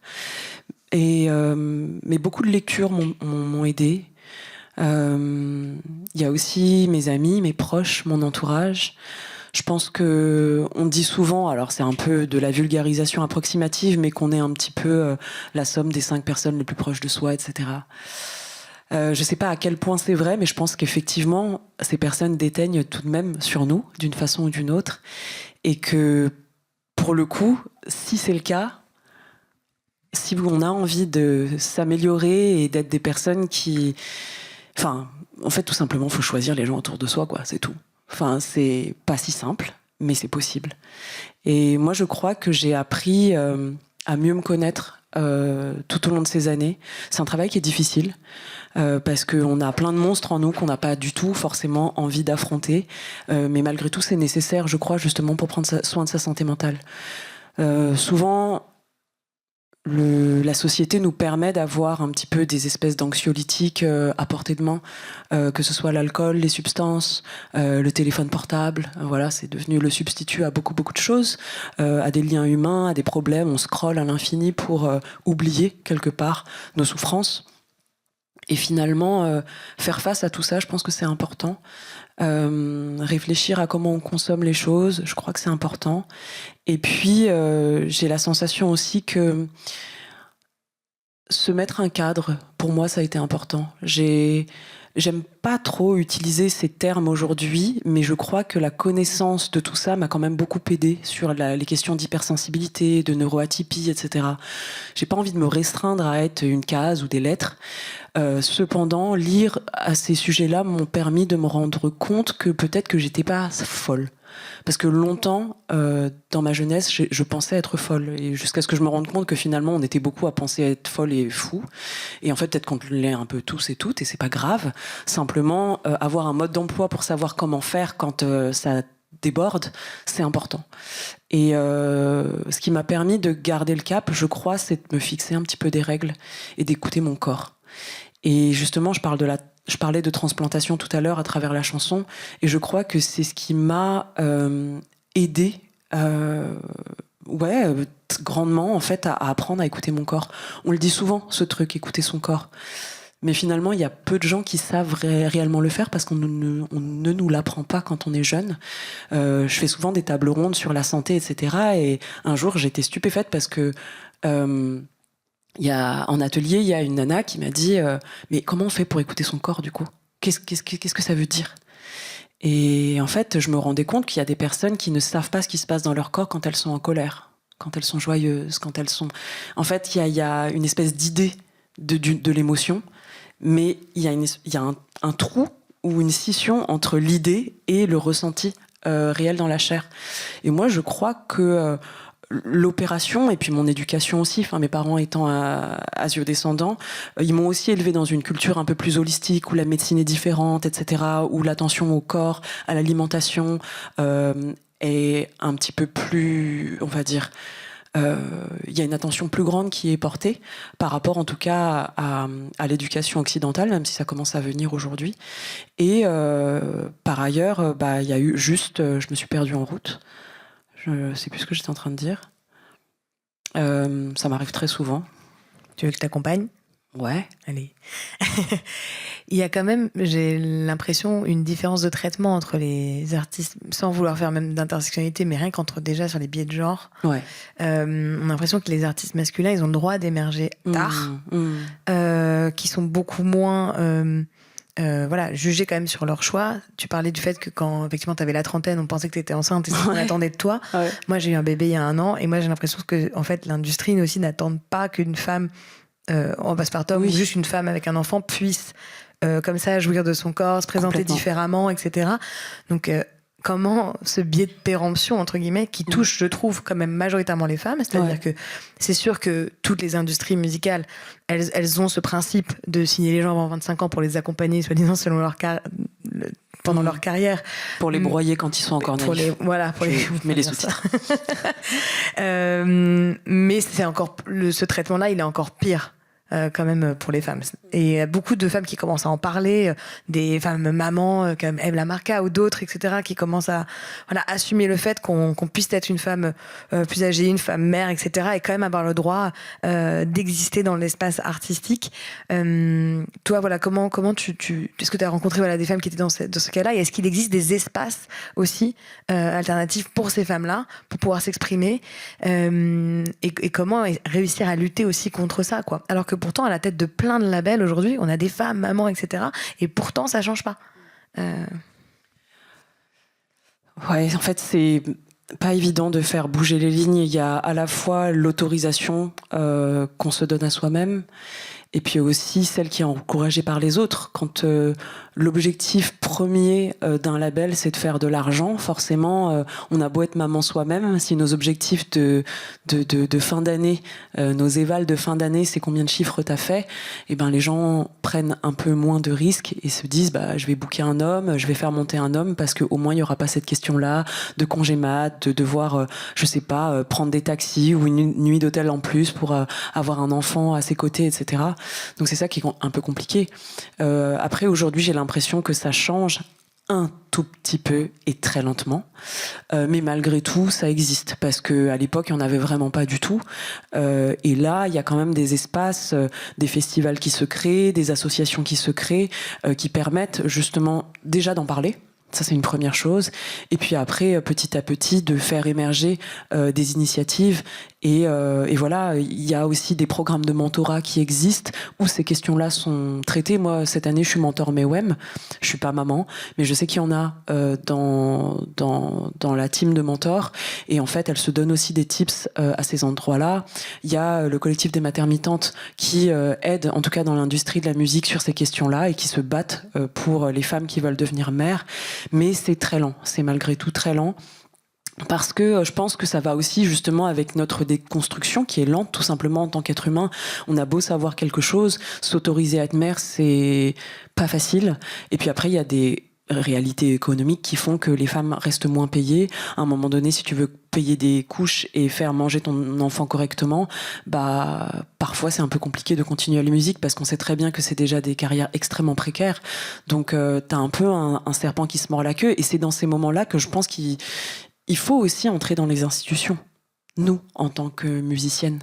Mais beaucoup de lectures m'ont aidée. Il y a aussi mes amis, mes proches, mon entourage. Je pense que on dit souvent, alors c'est un peu de la vulgarisation approximative, mais qu'on est un petit peu la somme des 5 personnes les plus proches de soi, etc. Je sais pas à quel point c'est vrai, mais je pense qu'effectivement, ces personnes déteignent tout de même sur nous, d'une façon ou d'une autre, et que, pour le coup, si c'est le cas, si on a envie de s'améliorer et d'être des personnes qui... Enfin, en fait, tout simplement, il faut choisir les gens autour de soi, quoi, c'est tout. Enfin, c'est pas si simple, mais c'est possible. Et moi, je crois que j'ai appris à mieux me connaître tout au long de ces années. C'est un travail qui est difficile, parce qu'on a plein de monstres en nous qu'on n'a pas du tout forcément envie d'affronter. Mais malgré tout, c'est nécessaire, je crois, justement, pour prendre soin de sa santé mentale. Souvent... la société nous permet d'avoir un petit peu des espèces d'anxiolytiques à portée de main, que ce soit l'alcool, les substances, le téléphone portable. Voilà, c'est devenu le substitut à beaucoup de choses, à des liens humains, à des problèmes. On scrolle à l'infini pour oublier quelque part nos souffrances. Et finalement, faire face à tout ça, je pense que c'est important. Réfléchir à comment on consomme les choses, je crois que c'est important. Et puis, j'ai la sensation aussi que se mettre un cadre, pour moi, ça a été important. J'aime pas trop utiliser ces termes aujourd'hui, mais je crois que la connaissance de tout ça m'a quand même beaucoup aidée sur les questions d'hypersensibilité, de neuroatypie, etc. J'ai pas envie de me restreindre à être une case ou des lettres. Cependant, lire à ces sujets-là m'ont permis de me rendre compte que peut-être que j'étais pas folle. Parce que longtemps, dans ma jeunesse, je pensais être folle. Et jusqu'à ce que je me rende compte que finalement, on était beaucoup à penser être folle et fou. Et en fait, peut-être qu'on l'est un peu tous et toutes, et c'est pas grave. Simplement, avoir un mode d'emploi pour savoir comment faire quand ça déborde, c'est important. Et ce qui m'a permis de garder le cap, je crois, c'est de me fixer un petit peu des règles et d'écouter mon corps. Et justement, je parlais de transplantation tout à l'heure à travers la chanson, et je crois que c'est ce qui m'a aidé, grandement en fait, à apprendre à écouter mon corps. On le dit souvent, ce truc, écouter son corps. Mais finalement, il y a peu de gens qui savent réellement le faire parce qu'on ne nous l'apprend pas quand on est jeune. Je fais souvent des tables rondes sur la santé, etc. Et un jour, j'étais stupéfaite parce que en atelier, il y a une nana qui m'a dit mais comment on fait pour écouter son corps du coup ? Qu'est-ce que ça veut dire ? Et en fait, je me rendais compte qu'il y a des personnes qui ne savent pas ce qui se passe dans leur corps quand elles sont en colère, quand elles sont joyeuses, quand elles sont... En fait, il y a une espèce d'idée de l'émotion, mais il y a un trou ou une scission entre l'idée et le ressenti réel dans la chair. Et moi, je crois que l'opération et puis mon éducation aussi, mes parents étant asio-descendants, ils m'ont aussi élevé dans une culture un peu plus holistique où la médecine est différente, etc., où l'attention au corps, à l'alimentation est un petit peu plus, on va dire, il y a une attention plus grande qui est portée par rapport en tout cas à l'éducation occidentale, même si ça commence à venir aujourd'hui. Et par ailleurs, il y a eu juste, je me suis perdue en route. Je sais plus ce que j'étais en train de dire. Ça m'arrive très souvent. Tu veux que je t'accompagne ? Ouais. Allez. Il y a quand même, j'ai l'impression, une différence de traitement entre les artistes, sans vouloir faire même d'intersectionnalité, mais rien qu'entre déjà sur les biais de genre. Ouais. On a l'impression que les artistes masculins, ils ont le droit d'émerger tard, qui sont beaucoup moins jugés quand même sur leur choix. Tu parlais du fait que quand effectivement tu avais la trentaine, on pensait que tu étais enceinte et on attendait de toi. Ouais. Moi, j'ai eu un bébé il y a 1 an et moi, j'ai l'impression que en fait, l'industrie aussi n'attend pas qu'une femme en postpartum ou juste une femme avec un enfant puisse comme ça jouir de son corps, se présenter différemment, etc. Donc comment ce biais de péremption entre guillemets qui touche, je trouve, quand même majoritairement les femmes, c'est-à-dire que c'est sûr que toutes les industries musicales elles ont ce principe de signer les gens avant 25 ans pour les accompagner soi-disant selon leur pendant leur carrière, pour les broyer quand ils sont encore naïfs. Je mets les sous-titres. Mais c'est encore ce traitement-là, il est encore pire. Quand même pour les femmes. Et il y a beaucoup de femmes qui commencent à en parler, des femmes mamans comme Eve Lamarca ou d'autres, etc., qui commencent à assumer le fait qu'on puisse être une femme plus âgée, une femme mère, etc., et quand même avoir le droit d'exister dans l'espace artistique. Toi, comment est-ce que tu as rencontré des femmes qui étaient dans ce cas-là, et est-ce qu'il existe des espaces aussi alternatifs pour ces femmes-là, pour pouvoir s'exprimer, et comment réussir à lutter aussi contre ça, quoi. Alors que pourtant, à la tête de plein de labels aujourd'hui, on a des femmes, mamans, etc. Et pourtant, ça change pas. Ouais, en fait, c'est pas évident de faire bouger les lignes. Il y a à la fois l'autorisation qu'on se donne à soi-même, et puis aussi celle qui est encouragée par les autres. Quand l'objectif premier d'un label, c'est de faire de l'argent, forcément, on a beau être maman soi-même, si nos objectifs de fin d'année, nos évals de fin d'année, c'est combien de chiffres t'as fait, et ben les gens prennent un peu moins de risques et se disent je vais booker un homme, je vais faire monter un homme parce qu'au moins il n'y aura pas cette question-là de congé mat, de devoir, je sais pas, prendre des taxis ou une nuit d'hôtel en plus pour avoir un enfant à ses côtés, etc. Donc c'est ça qui est un peu compliqué. Après, aujourd'hui, j'ai l'impression que ça change un tout petit peu et très lentement, mais malgré tout ça existe, parce qu'à l'époque il n'y en avait vraiment pas du tout, et là il y a quand même des espaces, des festivals qui se créent, des associations qui se créent, qui permettent justement déjà d'en parler. Ça, c'est une première chose. Et puis après, petit à petit, de faire émerger des initiatives. Et voilà, il y a aussi des programmes de mentorat qui existent où ces questions-là sont traitées. Moi, cette année, je suis mentor MEWEM. Je suis pas maman, mais je sais qu'il y en a dans la team de mentors. Et en fait, elles se donnent aussi des tips à ces endroits-là. Il y a le collectif des maternitantes qui aide, en tout cas dans l'industrie de la musique, sur ces questions-là et qui se battent pour les femmes qui veulent devenir mères. Mais c'est très lent, c'est malgré tout très lent. Parce que je pense que ça va aussi justement avec notre déconstruction qui est lente tout simplement en tant qu'être humain. On a beau savoir quelque chose, s'autoriser à être mère, c'est pas facile. Et puis après, il y a des réalités économiques qui font que les femmes restent moins payées. À un moment donné, si tu veux payer des couches et faire manger ton enfant correctement, parfois c'est un peu compliqué de continuer la musique parce qu'on sait très bien que c'est déjà des carrières extrêmement précaires. Donc t'as un peu un serpent qui se mord la queue, et c'est dans ces moments-là que je pense qu'il faut aussi entrer dans les institutions. Nous, en tant que musiciennes.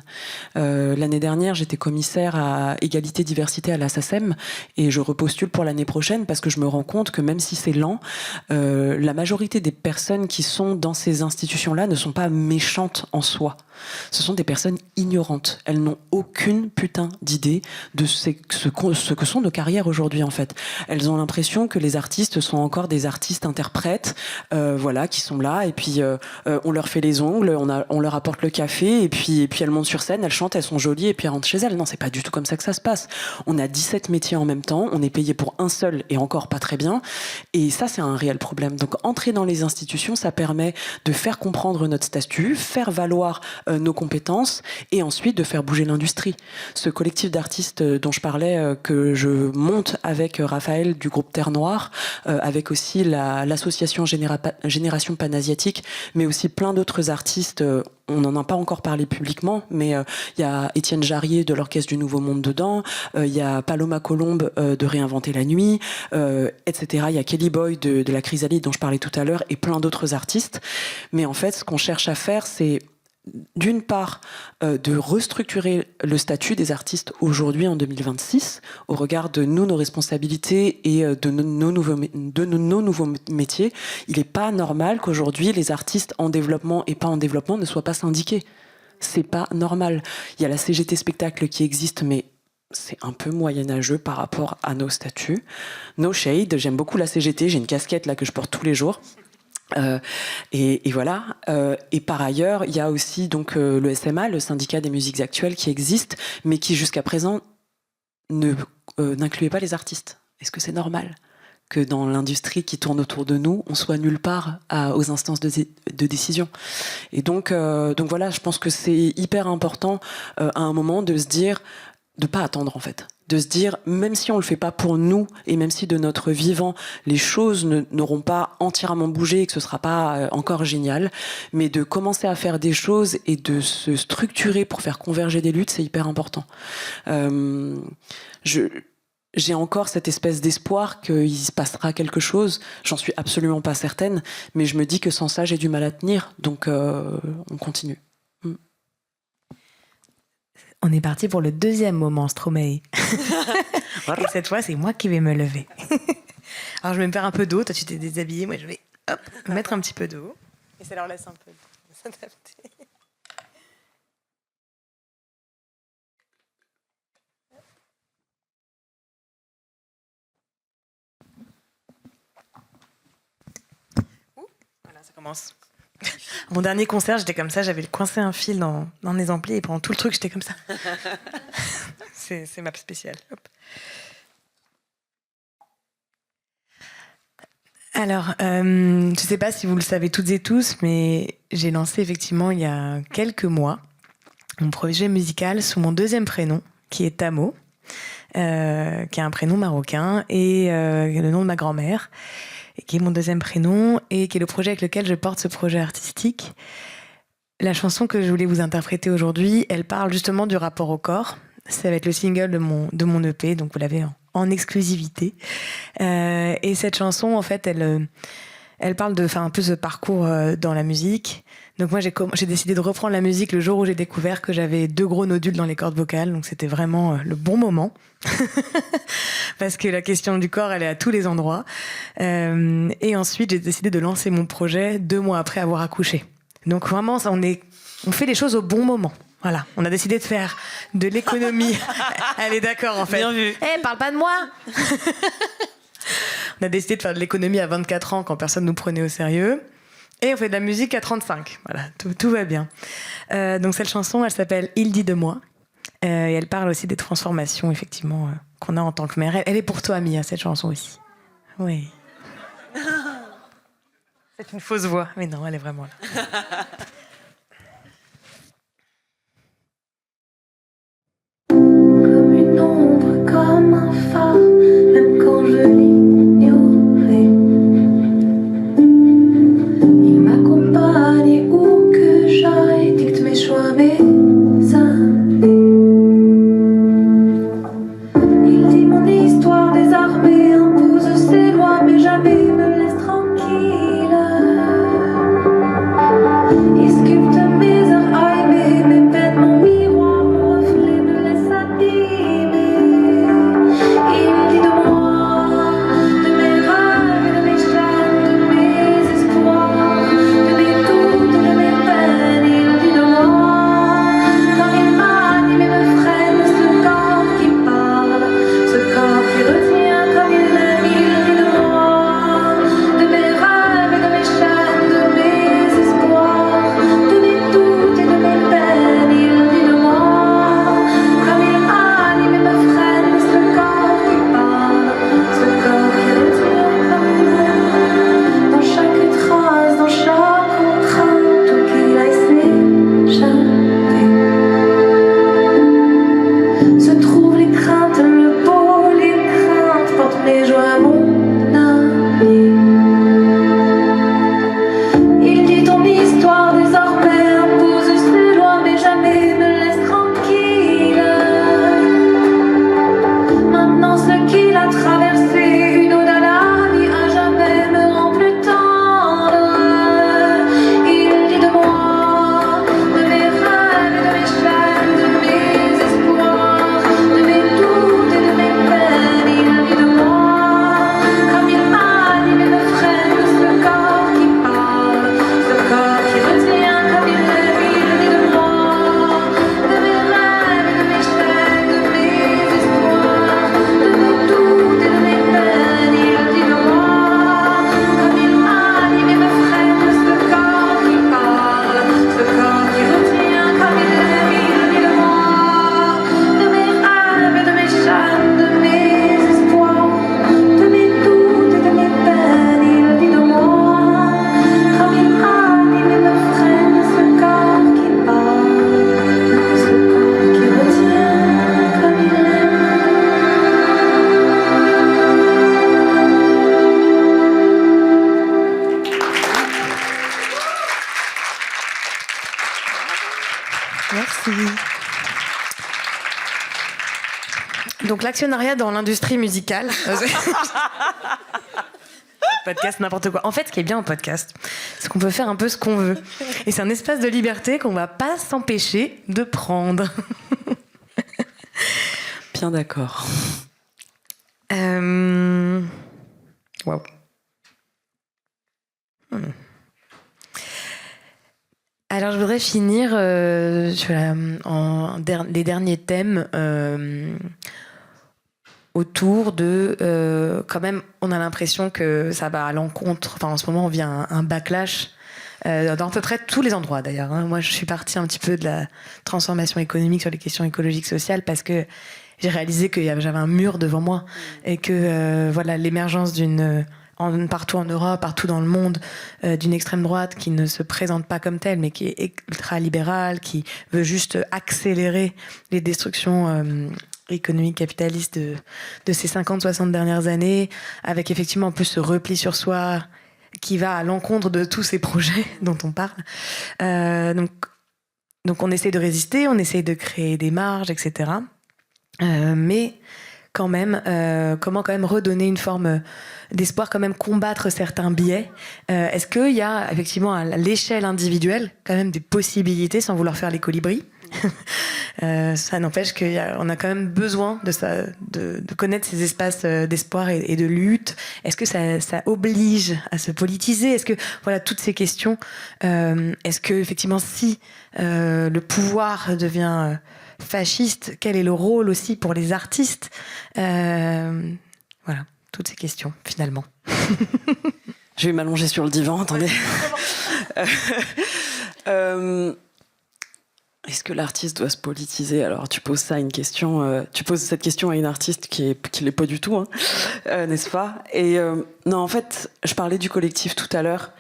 L'année dernière, j'étais commissaire à égalité diversité à la SACEM, et je repostule pour l'année prochaine parce que je me rends compte que même si c'est lent, la majorité des personnes qui sont dans ces institutions-là ne sont pas méchantes en soi. Ce sont des personnes ignorantes. Elles n'ont aucune putain d'idée de ce que sont nos carrières aujourd'hui, en fait. Elles ont l'impression que les artistes sont encore des artistes interprètes, qui sont là, et puis on leur fait les ongles, on leur apporte le café, et puis elles montent sur scène, elles chantent, elles sont jolies, et puis elles rentrent chez elles. Non, c'est pas du tout comme ça que ça se passe. On a 17 métiers en même temps, on est payé pour un seul, et encore pas très bien. Et ça, c'est un réel problème. Donc, entrer dans les institutions, ça permet de faire comprendre notre statut, faire valoir nos compétences, et ensuite de faire bouger l'industrie. Ce collectif d'artistes dont je parlais, que je monte avec Raphaël du groupe Terre Noire, avec aussi l'association Génération Panasiatique, mais aussi plein d'autres artistes. On n'en a pas encore parlé publiquement, mais il y a Étienne Jarrier de l'Orchestre du Nouveau Monde dedans, il y a Paloma Colombe de Réinventer la Nuit, etc. Il y a Kelly Boy de la Chrysalide dont je parlais tout à l'heure, et plein d'autres artistes. Mais en fait, ce qu'on cherche à faire, c'est d'une part, de restructurer le statut des artistes aujourd'hui en 2026 au regard de nos responsabilités et de nos nouveaux métiers. Il n'est pas normal qu'aujourd'hui les artistes en développement et pas en développement ne soient pas syndiqués. C'est pas normal. Il y a la CGT Spectacle qui existe, mais c'est un peu moyenâgeux par rapport à nos statuts. No shade, j'aime beaucoup la CGT, j'ai une casquette là que je porte tous les jours. Et voilà. Et par ailleurs, il y a aussi donc le SMA, le syndicat des musiques actuelles, qui existe, mais qui jusqu'à présent n'incluait pas les artistes. Est-ce que c'est normal que dans l'industrie qui tourne autour de nous, on soit nulle part aux instances de décision? Et donc voilà, je pense que c'est hyper important à un moment de se dire, de pas attendre en fait. De se dire, même si on le fait pas pour nous, et même si de notre vivant, les choses n'auront pas entièrement bougé et que ce sera pas encore génial, mais de commencer à faire des choses et de se structurer pour faire converger des luttes, c'est hyper important. J'ai encore cette espèce d'espoir qu'il se passera quelque chose. J'en suis absolument pas certaine, mais je me dis que sans ça, j'ai du mal à tenir. Donc, on continue. On est parti pour le deuxième moment Stromae. Et cette fois, c'est moi qui vais me lever. Alors, je vais me faire un peu d'eau. Toi, tu t'es déshabillée. Moi, je vais mettre un petit peu d'eau. Et ça leur laisse un peu de s'adapter. Voilà, ça commence. Mon dernier concert, j'étais comme ça, j'avais coincé un fil dans les amplis et pendant tout le truc, j'étais comme ça. C'est ma spéciale. Hop. Alors, je ne sais pas si vous le savez toutes et tous, mais j'ai lancé effectivement il y a quelques mois mon projet musical sous mon deuxième prénom, qui est Tamo, qui est un prénom marocain, et le nom de ma grand-mère, qui est mon deuxième prénom, et qui est le projet avec lequel je porte ce projet artistique. La chanson que je voulais vous interpréter aujourd'hui, elle parle justement du rapport au corps. Ça va être le single de mon EP, donc vous l'avez en exclusivité. Et cette chanson, en fait, elle parle de faire un peu ce parcours dans la musique. Donc moi, j'ai décidé de reprendre la musique le jour où j'ai découvert que j'avais 2 gros nodules dans les cordes vocales. Donc c'était vraiment le bon moment. Parce que la question du corps, elle est à tous les endroits. Et ensuite, j'ai décidé de lancer mon projet 2 mois après avoir accouché. Donc vraiment, on fait les choses au bon moment. Voilà, on a décidé de faire de l'économie. Elle est d'accord, en fait. Bien vu. Parle pas de moi. On a décidé de faire de l'économie à 24 ans quand personne nous prenait au sérieux. Et on fait de la musique à 35. Voilà, tout va bien. Donc cette chanson, elle s'appelle « Il dit de moi ». Et elle parle aussi des transformations, effectivement, qu'on a en tant que mère. Elle est pour toi, Mia, cette chanson aussi. Oui. C'est une fausse voix. Mais non, elle est vraiment là. Comme une ombre, comme un phare, même quand je l'ignorais. Il m'accompagne où que j'aille, dicte mes choix, mes années. Il dit mon histoire désarmée, impose ses lois, mais jamais me laisse tranquille. Et Merci. Donc l'actionnariat dans l'industrie musicale. Podcast, n'importe quoi. En fait, ce qui est bien en podcast, c'est qu'on peut faire un peu ce qu'on veut. Et c'est un espace de liberté qu'on va pas s'empêcher de prendre. Bien d'accord. Waouh. Alors, je voudrais finir sur les derniers thèmes autour de... quand même, on a l'impression que ça va à l'encontre... Enfin, en ce moment, on vit un backlash dans à peu près tous les endroits, d'ailleurs. Hein. Moi, je suis partie un petit peu de la transformation économique sur les questions écologiques, sociales, parce que j'ai réalisé que j'avais un mur devant moi et que voilà, l'émergence partout en Europe, partout dans le monde, d'une extrême droite qui ne se présente pas comme telle, mais qui est ultra-libérale, qui veut juste accélérer les destructions économiques capitalistes de ces 50-60 dernières années, avec effectivement en plus ce repli sur soi qui va à l'encontre de tous ces projets dont on parle. Donc on essaie de résister, on essaie de créer des marges, etc. Mais quand même, comment quand même redonner une forme d'espoir, quand même combattre certains biais. Est-ce qu'il y a effectivement à l'échelle individuelle quand même des possibilités, sans vouloir faire les colibris? Ça n'empêche qu'on a quand même besoin de connaître ces espaces d'espoir et de lutte. Est-ce que ça oblige à se politiser? Est-ce que, voilà, toutes ces questions, est-ce que effectivement, si le pouvoir devient fasciste, quel est le rôle aussi pour les artistes? Voilà, toutes ces questions, finalement. Je vais m'allonger sur le divan, attendez. Est-ce que l'artiste doit se politiser? Alors, tu poses cette question à une artiste qui l'est pas du tout, hein, n'est-ce pas? Et non, en fait, je parlais du collectif tout à l'heure,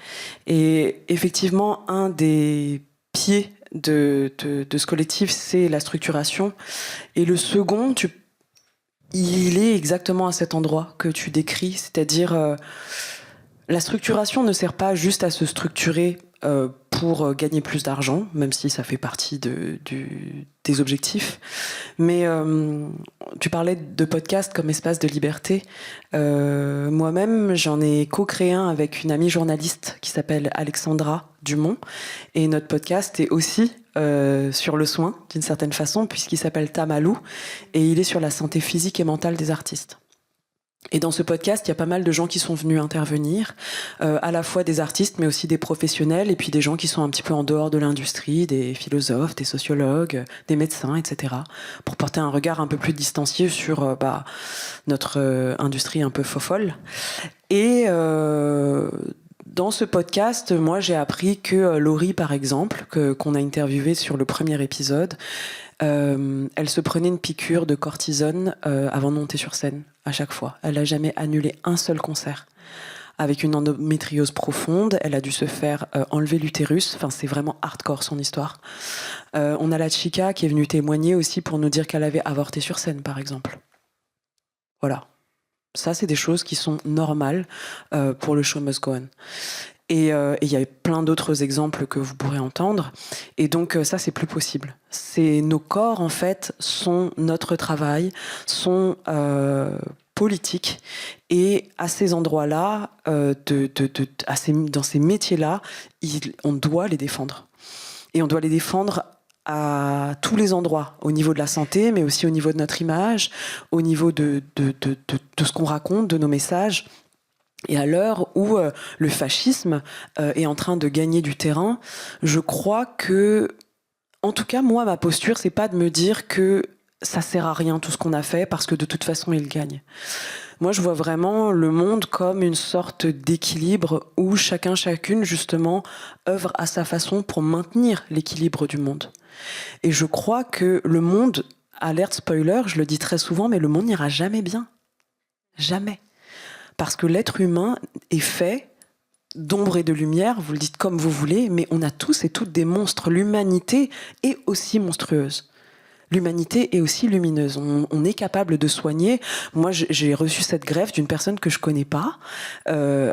et effectivement, un des pieds de ce collectif, c'est la structuration, et le second, il est exactement à cet endroit que tu décris, c'est-à-dire la structuration ne sert pas juste à se structurer pour gagner plus d'argent, même si ça fait partie des objectifs. Mais tu parlais de podcast comme espace de liberté. Moi-même, j'en ai co-créé un avec une amie journaliste qui s'appelle Alexandra Dumont. Et notre podcast est aussi sur le soin, d'une certaine façon, puisqu'il s'appelle Tamalou. Et il est sur la santé physique et mentale des artistes. Et dans ce podcast, il y a pas mal de gens qui sont venus intervenir, à la fois des artistes, mais aussi des professionnels, et puis des gens qui sont un petit peu en dehors de l'industrie, des philosophes, des sociologues, des médecins, etc., pour porter un regard un peu plus distancié sur notre industrie un peu fofolle. Et dans ce podcast, moi, j'ai appris que Laurie, par exemple, qu'on a interviewée sur le premier épisode, elle se prenait une piqûre de cortisone avant de monter sur scène, à chaque fois. Elle n'a jamais annulé un seul concert. Avec une endométriose profonde, elle a dû se faire enlever l'utérus. Enfin, c'est vraiment hardcore, son histoire. On a la Chica qui est venue témoigner aussi pour nous dire qu'elle avait avorté sur scène, par exemple. Voilà. Ça, c'est des choses qui sont normales pour le show must go on. Et il y a plein d'autres exemples que vous pourrez entendre. Et donc, ça, c'est plus possible. Nos corps, en fait, sont notre travail, sont politiques. Et à ces endroits-là, dans ces métiers-là, on doit les défendre. Et on doit les défendre à tous les endroits, au niveau de la santé, mais aussi au niveau de notre image, au niveau de ce qu'on raconte, de nos messages. Et à l'heure où le fascisme est en train de gagner du terrain, je crois que, en tout cas, moi, ma posture, c'est pas de me dire que ça sert à rien tout ce qu'on a fait parce que de toute façon, il gagne. Moi, je vois vraiment le monde comme une sorte d'équilibre où chacune, justement, œuvre à sa façon pour maintenir l'équilibre du monde. Et je crois que le monde, alerte spoiler, je le dis très souvent, mais le monde n'ira jamais bien. Jamais. Parce que l'être humain est fait d'ombre et de lumière, vous le dites comme vous voulez, mais on a tous et toutes des monstres. L'humanité est aussi monstrueuse. L'humanité est aussi lumineuse. On est capable de soigner. Moi, j'ai reçu cette greffe d'une personne que je connais pas.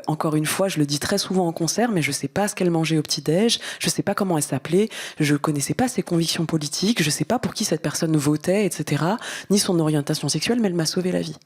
Encore une fois, je le dis très souvent en concert, mais je sais pas ce qu'elle mangeait au petit-déj. Je sais pas comment elle s'appelait. Je connaissais pas ses convictions politiques. Je sais pas pour qui cette personne votait, etc. Ni son orientation sexuelle, mais elle m'a sauvé la vie.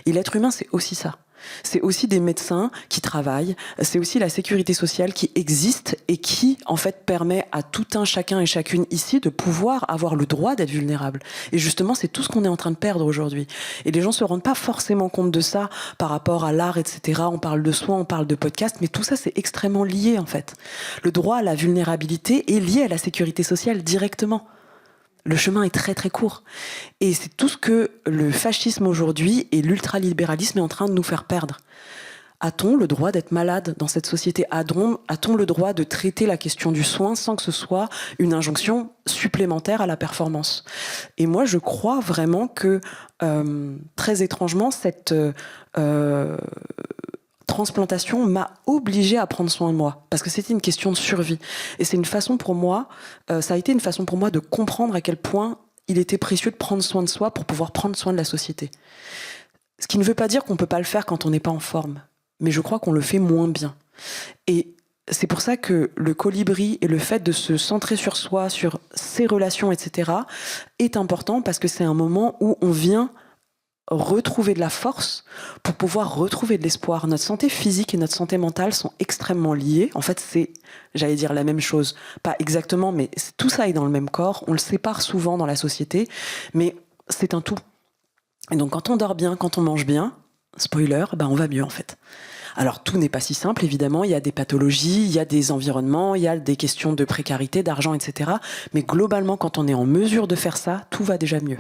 Et l'être humain, c'est aussi ça. C'est aussi des médecins qui travaillent, c'est aussi la sécurité sociale qui existe et qui, en fait, permet à tout un chacun et chacune ici de pouvoir avoir le droit d'être vulnérable. Et justement, c'est tout ce qu'on est en train de perdre aujourd'hui. Et les gens se rendent pas forcément compte de ça par rapport à l'art, etc. On parle de soins, on parle de podcast, mais tout ça, c'est extrêmement lié, en fait. Le droit à la vulnérabilité est lié à la sécurité sociale directement. Le chemin est très très court. Et c'est tout ce que le fascisme aujourd'hui et l'ultralibéralisme est en train de nous faire perdre. A-t-on le droit d'être malade dans cette société ? A-t-on le droit de traiter la question du soin sans que ce soit une injonction supplémentaire à la performance ? Et moi, je crois vraiment que, très étrangement, cette transplantation m'a obligée à prendre soin de moi, parce que c'était une question de survie. Et c'est une façon pour moi, ça a été une façon pour moi de comprendre à quel point il était précieux de prendre soin de soi pour pouvoir prendre soin de la société. Ce qui ne veut pas dire qu'on ne peut pas le faire quand on n'est pas en forme, mais je crois qu'on le fait moins bien. Et c'est pour ça que le colibri et le fait de se centrer sur soi, sur ses relations, etc., est important, parce que c'est un moment où on vient retrouver de la force pour pouvoir retrouver de l'espoir. Notre santé physique et notre santé mentale sont extrêmement liées. En fait, c'est, j'allais dire la même chose. Pas exactement, mais tout ça est dans le même corps. On le sépare souvent dans la société, mais c'est un tout. Et donc, quand on dort bien, quand on mange bien, spoiler, on va mieux, en fait. Alors, tout n'est pas si simple, évidemment. Il y a des pathologies, il y a des environnements, il y a des questions de précarité, d'argent, etc. Mais globalement, quand on est en mesure de faire ça, tout va déjà mieux.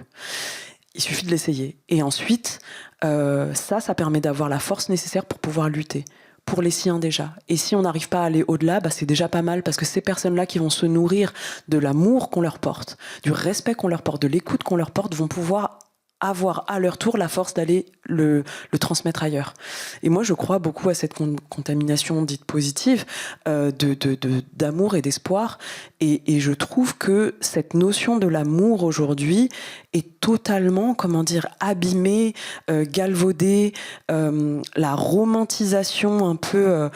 Il suffit de l'essayer. Et ensuite, ça permet d'avoir la force nécessaire pour pouvoir lutter. Pour les siens déjà. Et si on n'arrive pas à aller au-delà, c'est déjà pas mal, parce que ces personnes-là qui vont se nourrir de l'amour qu'on leur porte, du respect qu'on leur porte, de l'écoute qu'on leur porte, vont pouvoir avoir à leur tour la force d'aller le transmettre ailleurs. Et moi, je crois beaucoup à cette contamination dite positive d'amour et d'espoir. Et je trouve que cette notion de l'amour aujourd'hui est totalement, abîmée, galvaudée. La romantisation un peu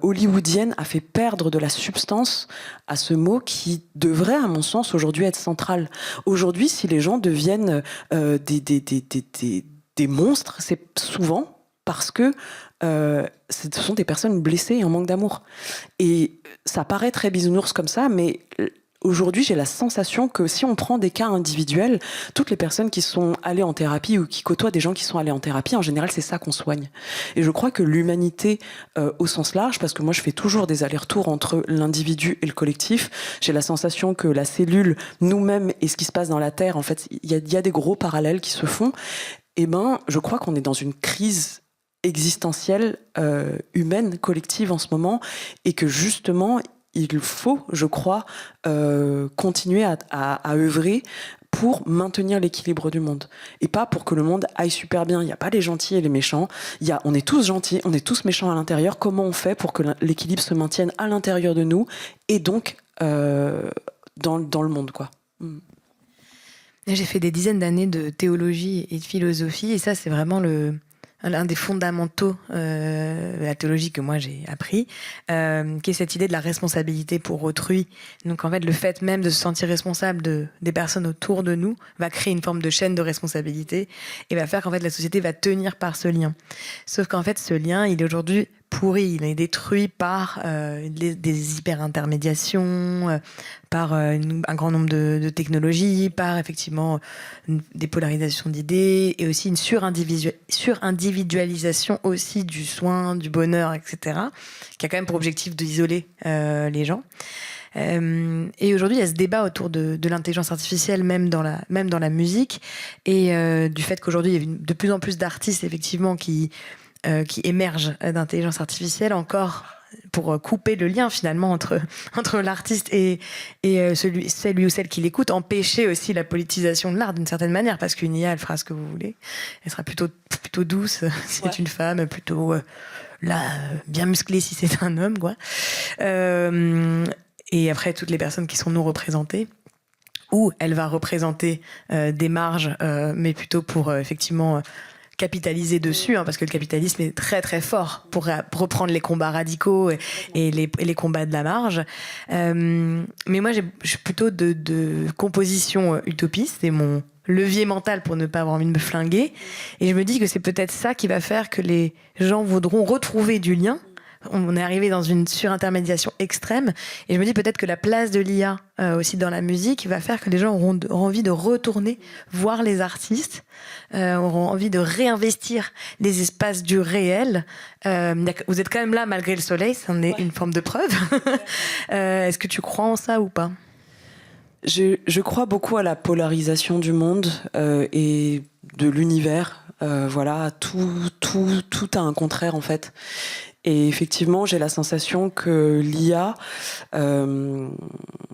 hollywoodienne a fait perdre de la substance à ce mot qui devrait, à mon sens, aujourd'hui être central. Aujourd'hui, si les gens deviennent des monstres, c'est souvent parce que ce sont des personnes blessées et en manque d'amour. Et ça paraît très bisounours comme ça, mais aujourd'hui, j'ai la sensation que si on prend des cas individuels, toutes les personnes qui sont allées en thérapie ou qui côtoient des gens qui sont allés en thérapie, en général, c'est ça qu'on soigne. Et je crois que l'humanité, au sens large, parce que moi, je fais toujours des allers-retours entre l'individu et le collectif, j'ai la sensation que la cellule, nous-mêmes, et ce qui se passe dans la Terre, en fait, il y a des gros parallèles qui se font. Je crois qu'on est dans une crise existentielle, humaine, collective en ce moment, et que justement, il faut, je crois, continuer à œuvrer pour maintenir l'équilibre du monde. Et pas pour que le monde aille super bien. Il n'y a pas les gentils et les méchants. On est tous gentils, on est tous méchants à l'intérieur. Comment on fait pour que l'équilibre se maintienne à l'intérieur de nous et donc dans le monde, quoi. J'ai fait des dizaines d'années de théologie et de philosophie, et ça, c'est vraiment l'un des fondamentaux de la théologie que moi j'ai appris, qui est cette idée de la responsabilité pour autrui. Donc en fait, le fait même de se sentir responsable des personnes autour de nous va créer une forme de chaîne de responsabilité et va faire qu'en fait la société va tenir par ce lien. Sauf qu'en fait, ce lien, il est aujourd'hui pourri, il est détruit par des hyper-intermédiations, par un grand nombre de technologies, par effectivement des polarisations d'idées et aussi une surindividualisation aussi du soin, du bonheur, etc., qui a quand même pour objectif d'isoler les gens. Et aujourd'hui, il y a ce débat autour de l'intelligence artificielle, même dans la musique, et du fait qu'aujourd'hui, il y a de plus en plus d'artistes, effectivement, qui émergent d'intelligence artificielle, encore pour couper le lien finalement entre l'artiste et celui ou celle qui l'écoute, empêcher aussi la politisation de l'art d'une certaine manière, parce qu'une IA, elle fera ce que vous voulez, elle sera plutôt douce si c'est une femme, plutôt bien musclée si c'est un homme, quoi. Et après, toutes les personnes qui sont non représentées. où elle va représenter des marges, mais plutôt pour effectivement capitaliser dessus, parce que le capitalisme est très très fort pour reprendre les combats radicaux et les combats de la marge. Mais moi, je suis plutôt de composition utopiste, c'est mon levier mental pour ne pas avoir envie de me flinguer. Et je me dis que c'est peut-être ça qui va faire que les gens voudront retrouver du lien. On est arrivé dans une surintermédiation extrême, et je me dis peut-être que la place de l'IA aussi dans la musique va faire que les gens auront envie de retourner voir les artistes, auront envie de réinvestir les espaces du réel. Vous êtes quand même là malgré le soleil, ça en est une forme de preuve. Est-ce que tu crois en ça ou pas ? Je crois beaucoup à la polarisation du monde et de l'univers. Voilà, tout a un contraire en fait. Et effectivement, j'ai la sensation que l'IA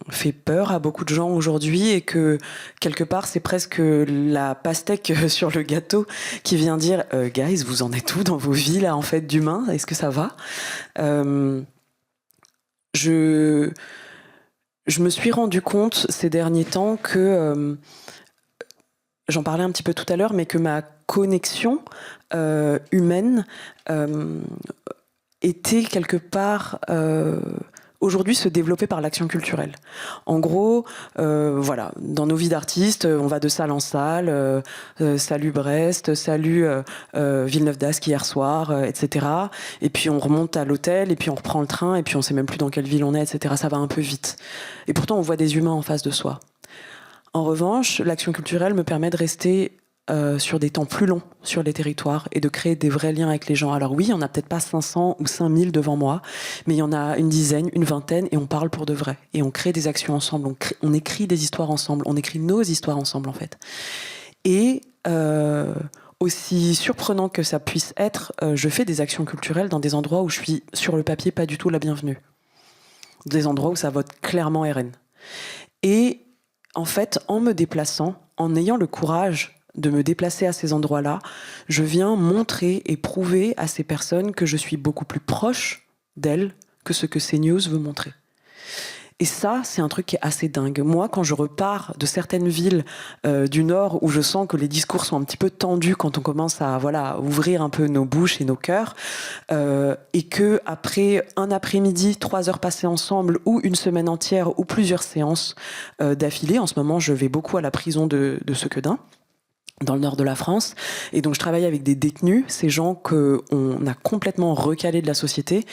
fait peur à beaucoup de gens aujourd'hui et que quelque part, c'est presque la pastèque sur le gâteau qui vient dire guys, vous en êtes où dans vos vies là en fait d'humains ? Est-ce que ça va ? Je me suis rendu compte ces derniers temps que j'en parlais un petit peu tout à l'heure, mais que ma connexion humaine était quelque part aujourd'hui se développer par l'action culturelle. En gros, voilà, dans nos vies d'artistes, on va de salle en salle, salut Brest, salut Villeneuve d'Ascq hier soir, etc. Et puis on remonte à l'hôtel, et puis on reprend le train, et puis on sait même plus dans quelle ville on est, etc. Ça va un peu vite. Et pourtant, on voit des humains en face de soi. En revanche, l'action culturelle me permet de rester sur des temps plus longs sur les territoires et de créer des vrais liens avec les gens. Alors oui, il n'y en a peut-être pas 500 ou 5000 devant moi, mais il y en a une dizaine, une vingtaine, et on parle pour de vrai. Et on crée des actions ensemble, on écrit des histoires ensemble, on écrit nos histoires ensemble en fait. Et aussi surprenant que ça puisse être, je fais des actions culturelles dans des endroits où je suis sur le papier pas du tout la bienvenue. Des endroits où ça vote clairement RN. Et en fait, en me déplaçant, en ayant le courage de me déplacer à ces endroits-là, je viens montrer et prouver à ces personnes que je suis beaucoup plus proche d'elles que ce que CNews veut montrer. Et ça, c'est un truc qui est assez dingue. Moi, quand je repars de certaines villes du Nord où je sens que les discours sont un petit peu tendus quand on commence à ouvrir un peu nos bouches et nos cœurs, et que après un après-midi, 3 heures passées ensemble, ou une semaine entière, ou plusieurs séances d'affilée, en ce moment, je vais beaucoup à la prison de Sequedin, dans le nord de la France, et donc je travaille avec des détenus, ces gens qu'on a complètement recalés de la société,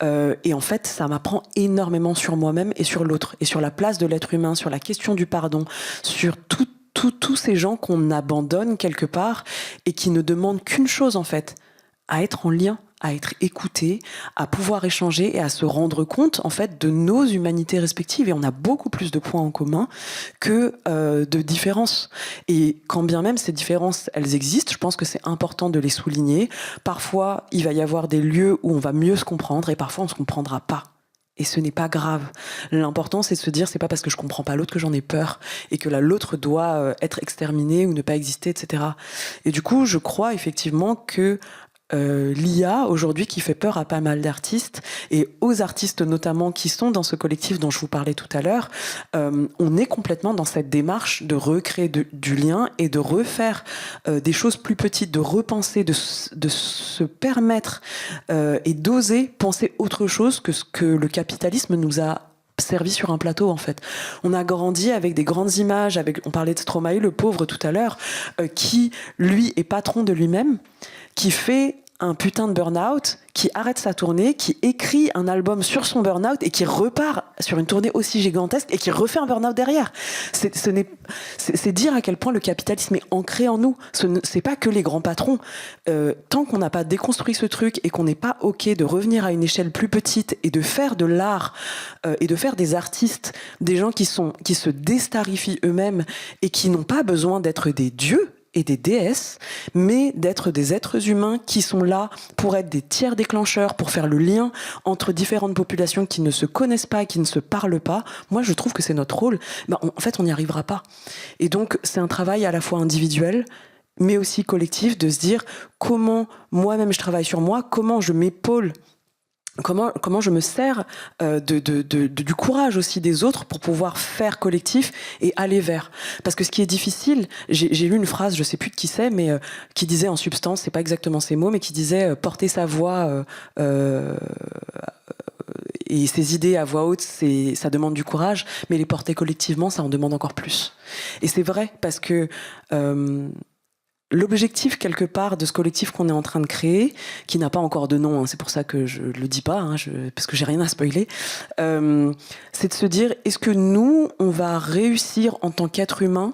et en fait ça m'apprend énormément sur moi-même et sur l'autre, et sur la place de l'être humain, sur la question du pardon, sur tous ces gens qu'on abandonne quelque part et qui ne demandent qu'une chose en fait, à être en lien, à être écouté, à pouvoir échanger et à se rendre compte en fait de nos humanités respectives. Et on a beaucoup plus de points en commun que de différences. Et quand bien même ces différences, elles existent, je pense que c'est important de les souligner. Parfois, il va y avoir des lieux où on va mieux se comprendre et parfois on ne se comprendra pas. Et ce n'est pas grave. L'important, c'est de se dire, c'est pas parce que je comprends pas l'autre que j'en ai peur et que l'autre doit être exterminé ou ne pas exister, etc. Et du coup, je crois effectivement que l'IA aujourd'hui qui fait peur à pas mal d'artistes et aux artistes notamment qui sont dans ce collectif dont je vous parlais tout à l'heure, on est complètement dans cette démarche de recréer du lien et de refaire des choses plus petites, de repenser, de se permettre et d'oser penser autre chose que ce que le capitalisme nous a servi sur un plateau en fait. On a grandi avec des grandes images, on parlait de Stromae, le pauvre tout à l'heure, qui lui est patron de lui-même, qui fait un putain de burn-out, qui arrête sa tournée, qui écrit un album sur son burn-out et qui repart sur une tournée aussi gigantesque et qui refait un burn-out derrière. C'est dire à quel point le capitalisme est ancré en nous. C'est pas que les grands patrons. Tant qu'on n'a pas déconstruit ce truc et qu'on n'est pas OK de revenir à une échelle plus petite et de faire de l'art et de faire des artistes, des gens qui se déstarifient eux-mêmes et qui n'ont pas besoin d'être des dieux et des déesses, mais d'être des êtres humains qui sont là pour être des tiers déclencheurs, pour faire le lien entre différentes populations qui ne se connaissent pas, qui ne se parlent pas. Moi, je trouve que c'est notre rôle. En fait, on n'y arrivera pas. Et donc, c'est un travail à la fois individuel, mais aussi collectif, de se dire comment moi-même je travaille sur moi, comment je m'épaule comment je me sers du courage aussi des autres pour pouvoir faire collectif et aller vers. Parce que ce qui est difficile, j'ai lu une phrase, je sais plus de qui c'est, mais qui disait en substance, c'est pas exactement ces mots, mais qui disait porter sa voix et ses idées à voix haute, ça demande du courage, mais les porter collectivement, ça en demande encore plus. Et c'est vrai, parce que l'objectif, quelque part, de ce collectif qu'on est en train de créer, qui n'a pas encore de nom, hein, c'est pour ça que je le dis pas, hein, parce que j'ai rien à spoiler, c'est de se dire, est-ce que nous, on va réussir en tant qu'être humain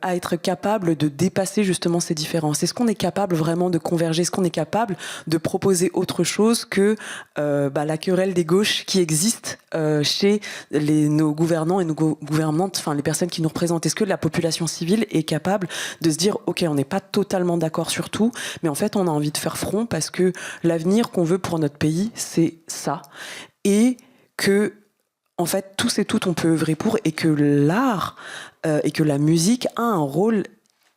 à être capable de dépasser justement ces différences? Est-ce qu'on est capable vraiment de converger? Est-ce qu'on est capable de proposer autre chose que la querelle des gauches qui existe chez nos gouvernants et nos gouvernantes, enfin les personnes qui nous représentent? Est-ce que la population civile est capable de se dire ok, on n'est pas totalement d'accord sur tout, mais en fait on a envie de faire front parce que l'avenir qu'on veut pour notre pays, c'est ça, et que en fait, tous et toutes, on peut œuvrer pour, et que l'art et que la musique a un rôle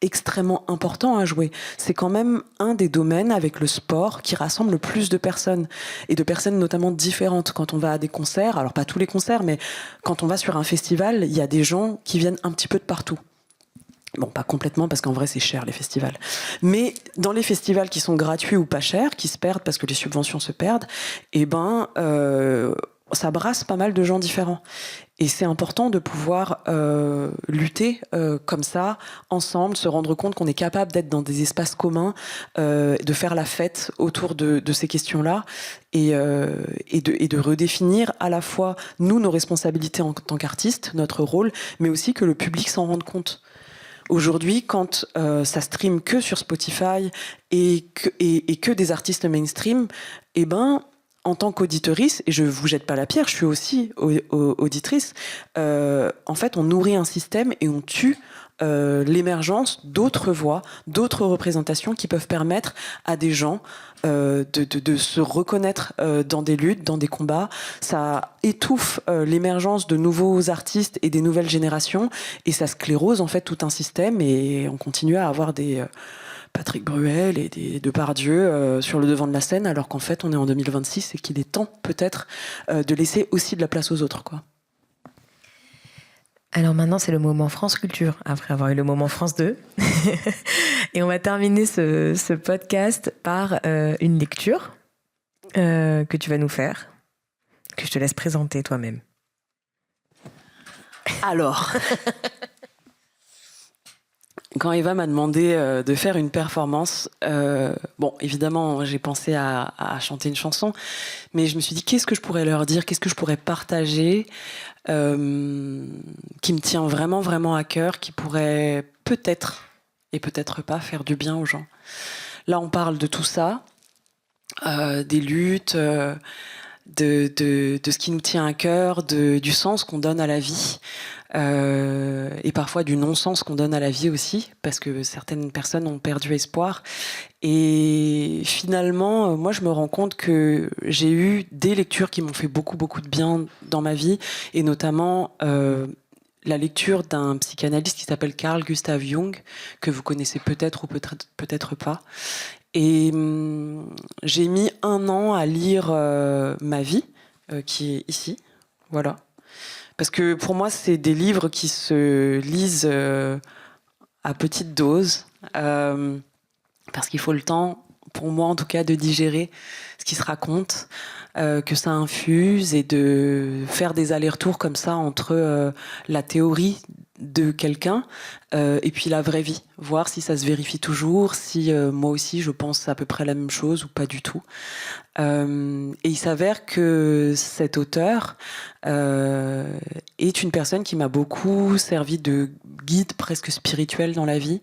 extrêmement important à jouer. C'est quand même un des domaines avec le sport qui rassemble le plus de personnes, et de personnes notamment différentes. Quand on va à des concerts, alors pas tous les concerts, mais quand on va sur un festival, il y a des gens qui viennent un petit peu de partout. Bon, pas complètement, parce qu'en vrai, c'est cher, les festivals. Mais dans les festivals qui sont gratuits ou pas chers, qui se perdent parce que les subventions se perdent, ça brasse pas mal de gens différents. Et c'est important de pouvoir lutter comme ça, ensemble, se rendre compte qu'on est capable d'être dans des espaces communs, de faire la fête autour de ces questions-là, et de redéfinir à la fois, nous, nos responsabilités en tant qu'artistes, notre rôle, mais aussi que le public s'en rende compte. Aujourd'hui, quand ça stream que sur Spotify et que des artistes mainstream, en tant qu'auditrice, et je vous jette pas la pierre, je suis aussi auditrice, en fait, on nourrit un système et on tue l'émergence d'autres voix, d'autres représentations qui peuvent permettre à des gens de se reconnaître dans des luttes, dans des combats. Ça étouffe l'émergence de nouveaux artistes et des nouvelles générations, et ça sclérose en fait tout un système, et on continue à avoir des Patrick Bruel et des Depardieu sur le devant de la scène, alors qu'en fait on est en 2026 et qu'il est temps peut-être de laisser aussi de la place aux autres, quoi. Alors maintenant, c'est le moment France Culture, après avoir eu le moment France 2. Et on va terminer ce podcast par une lecture que tu vas nous faire, que je te laisse présenter toi-même. Alors, quand Eva m'a demandé de faire une performance, bon, évidemment, j'ai pensé à chanter une chanson, mais je me suis dit, qu'est-ce que je pourrais leur dire, qu'est-ce que je pourrais partager qui me tient vraiment, vraiment à cœur, qui pourrait peut-être, et peut-être pas, faire du bien aux gens. Là, on parle de tout ça, des luttes, de ce qui nous tient à cœur, du sens qu'on donne à la vie, et parfois du non-sens qu'on donne à la vie aussi, parce que certaines personnes ont perdu espoir. Et finalement, moi, je me rends compte que j'ai eu des lectures qui m'ont fait beaucoup, beaucoup de bien dans ma vie, et notamment la lecture d'un psychanalyste qui s'appelle Carl Gustav Jung, que vous connaissez peut-être ou peut-être pas. Et j'ai mis 1 an à lire ma vie, qui est ici, voilà. Parce que pour moi, c'est des livres qui se lisent à petite dose, parce qu'il faut le temps, pour moi en tout cas, de digérer ce qui se raconte, que ça infuse, et de faire des allers-retours comme ça entre la théorie de quelqu'un et puis la vraie vie, voir si ça se vérifie toujours, si moi aussi je pense à peu près la même chose ou pas du tout. Et il s'avère que cet auteur est une personne qui m'a beaucoup servi de guide presque spirituel dans la vie,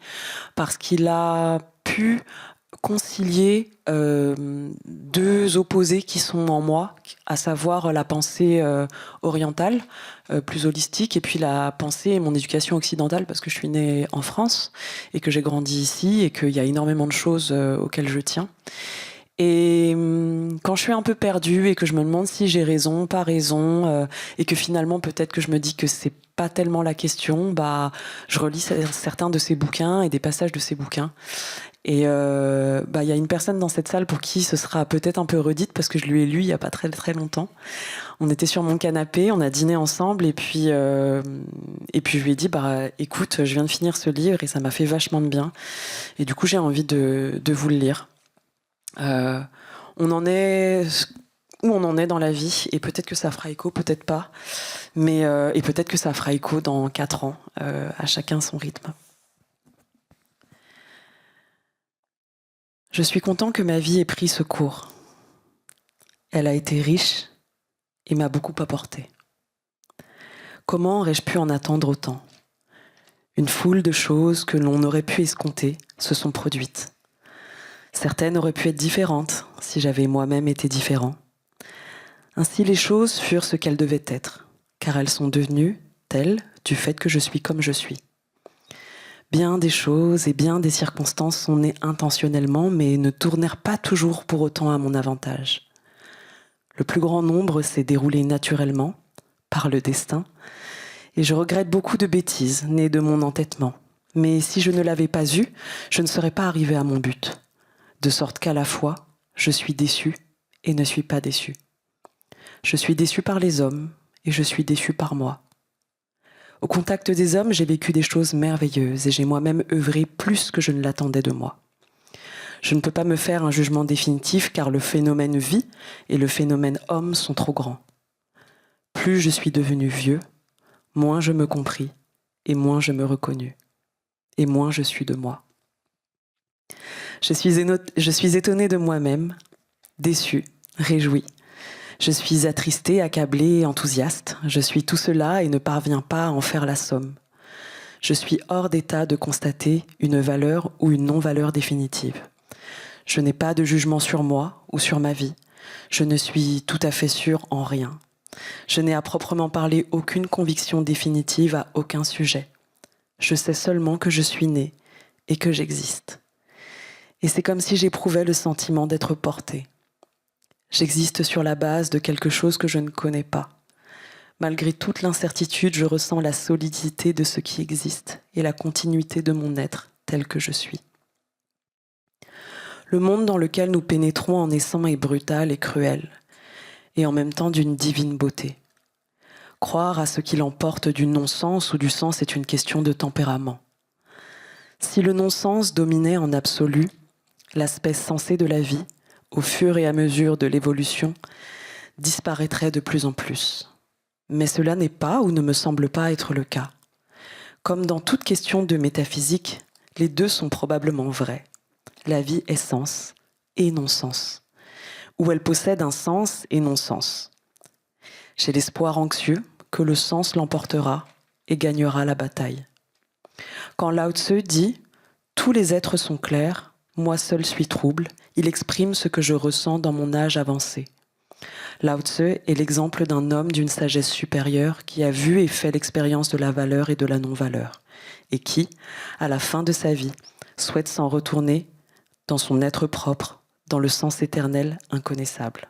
parce qu'il a pu concilier 2 opposés qui sont en moi, à savoir la pensée orientale, plus holistique, et puis la pensée et mon éducation occidentale, parce que je suis née en France et que j'ai grandi ici et qu'il y a énormément de choses auxquelles je tiens. Et quand je suis un peu perdue et que je me demande si j'ai raison, pas raison, et que finalement peut-être que je me dis que c'est pas tellement la question, je relis certains de ces bouquins et des passages de ces bouquins. Et y a une personne dans cette salle pour qui ce sera peut-être un peu redite parce que je lui ai lu il y a pas très très longtemps. On était sur mon canapé, on a dîné ensemble et puis je lui ai dit écoute, je viens de finir ce livre et ça m'a fait vachement de bien. Et du coup j'ai envie de vous le lire. On en est où on en est dans la vie et peut-être que ça fera écho, peut-être pas, mais et peut-être que ça fera écho dans 4 ans, à chacun son rythme. Je suis content que ma vie ait pris ce cours. Elle a été riche et m'a beaucoup apporté. Comment aurais-je pu en attendre autant ? Une foule de choses que l'on aurait pu escompter se sont produites. Certaines auraient pu être différentes si j'avais moi-même été différent. Ainsi, les choses furent ce qu'elles devaient être, car elles sont devenues telles du fait que je suis comme je suis. Bien des choses et bien des circonstances sont nées intentionnellement, mais ne tournèrent pas toujours pour autant à mon avantage. Le plus grand nombre s'est déroulé naturellement, par le destin, et je regrette beaucoup de bêtises nées de mon entêtement. Mais si je ne l'avais pas eu, je ne serais pas arrivé à mon but. De sorte qu'à la fois, je suis déçu et ne suis pas déçu. Je suis déçu par les hommes et je suis déçu par moi. Au contact des hommes, j'ai vécu des choses merveilleuses et j'ai moi-même œuvré plus que je ne l'attendais de moi. Je ne peux pas me faire un jugement définitif car le phénomène vie et le phénomène homme sont trop grands. Plus je suis devenu vieux, moins je me compris et moins je me reconnus. Et moins je suis de moi. Je suis étonnée de moi-même, déçue, réjouie. Je suis attristée, accablée, enthousiaste. Je suis tout cela et ne parviens pas à en faire la somme. Je suis hors d'état de constater une valeur ou une non-valeur définitive. Je n'ai pas de jugement sur moi ou sur ma vie. Je ne suis tout à fait sûre en rien. Je n'ai à proprement parler aucune conviction définitive à aucun sujet. Je sais seulement que je suis née et que j'existe. Et c'est comme si j'éprouvais le sentiment d'être portée. J'existe sur la base de quelque chose que je ne connais pas. Malgré toute l'incertitude, je ressens la solidité de ce qui existe et la continuité de mon être tel que je suis. Le monde dans lequel nous pénétrons en naissant est brutal et cruel, et en même temps d'une divine beauté. Croire à ce qu'il emporte du non-sens ou du sens est une question de tempérament. Si le non-sens dominait en absolu l'aspect sensé de la vie, au fur et à mesure de l'évolution, disparaîtrait de plus en plus. Mais cela n'est pas ou ne me semble pas être le cas. Comme dans toute question de métaphysique, les deux sont probablement vrais. La vie est sens et non-sens, ou elle possède un sens et non-sens. J'ai l'espoir anxieux que le sens l'emportera et gagnera la bataille. Quand Lao Tse dit « Tous les êtres sont clairs, moi seul suis trouble », il exprime ce que je ressens dans mon âge avancé. Lao Tse est l'exemple d'un homme d'une sagesse supérieure qui a vu et fait l'expérience de la valeur et de la non-valeur, et qui, à la fin de sa vie, souhaite s'en retourner dans son être propre, dans le sens éternel inconnaissable.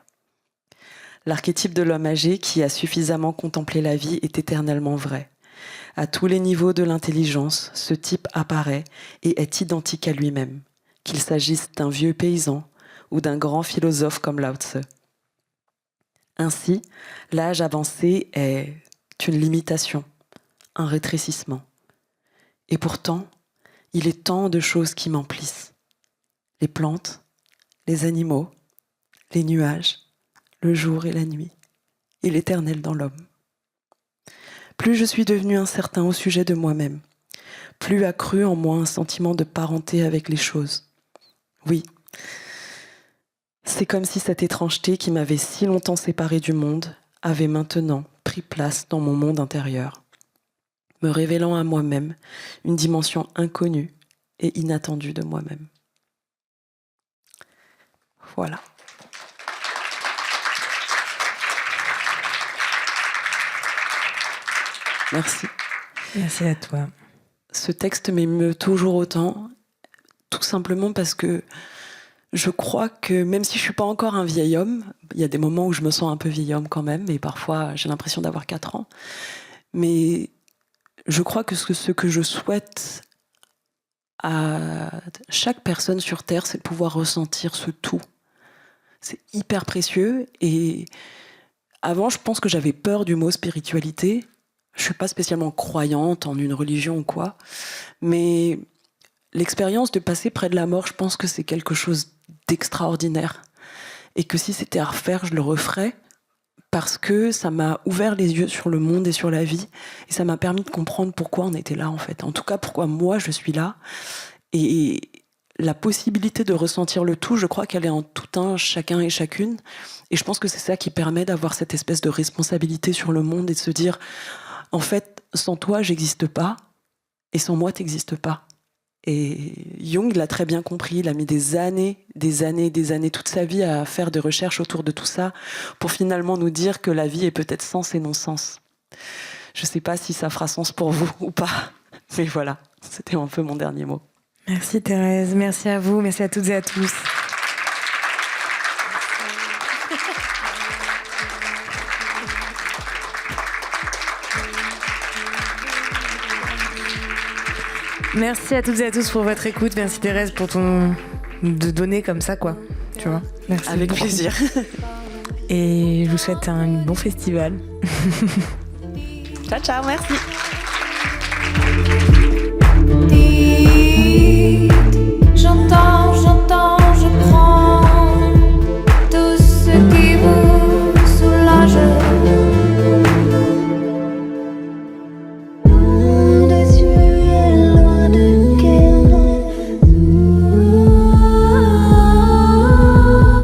L'archétype de l'homme âgé qui a suffisamment contemplé la vie est éternellement vrai. À tous les niveaux de l'intelligence, ce type apparaît et est identique à lui-même, qu'il s'agisse d'un vieux paysan ou d'un grand philosophe comme Lao Tse. Ainsi, l'âge avancé est une limitation, un rétrécissement. Et pourtant, il est tant de choses qui m'emplissent. Les plantes, les animaux, les nuages, le jour et la nuit, et l'éternel dans l'homme. Plus je suis devenu incertain au sujet de moi-même, plus a cru en moi un sentiment de parenté avec les choses. Oui, c'est comme si cette étrangeté qui m'avait si longtemps séparé du monde avait maintenant pris place dans mon monde intérieur, me révélant à moi-même une dimension inconnue et inattendue de moi-même. Voilà. Merci. Merci à toi. Ce texte m'émeut toujours autant, tout simplement parce que je crois que même si je suis pas encore un vieil homme, il y a des moments où je me sens un peu vieil homme quand même, et parfois j'ai l'impression d'avoir 4 ans. Mais je crois que ce que je souhaite à chaque personne sur Terre, c'est de pouvoir ressentir ce tout. C'est hyper précieux. Et avant, je pense que j'avais peur du mot spiritualité. Je suis pas spécialement croyante en une religion ou quoi, mais l'expérience de passer près de la mort, je pense que c'est quelque chose d'extraordinaire. Et que si c'était à refaire, je le referais, parce que ça m'a ouvert les yeux sur le monde et sur la vie, et ça m'a permis de comprendre pourquoi on était là, en fait. En tout cas, pourquoi moi, je suis là. Et la possibilité de ressentir le tout, je crois qu'elle est en tout un, chacun et chacune. Et je pense que c'est ça qui permet d'avoir cette espèce de responsabilité sur le monde et de se dire, en fait, sans toi, j'existe pas, et sans moi, t'existes pas. Et Jung l'a très bien compris, il a mis des années, toute sa vie à faire des recherches autour de tout ça pour finalement nous dire que la vie est peut-être sens et non-sens. Je sais pas si ça fera sens pour vous ou pas, mais voilà, c'était un peu mon dernier mot. Merci Thérèse, merci à vous, merci à toutes et à tous. Merci à toutes et à tous pour votre écoute. Merci Thérèse pour de donner comme ça, quoi. Tu vois. Merci. Avec plaisir. Et je vous souhaite un bon festival. Ciao, ciao, merci.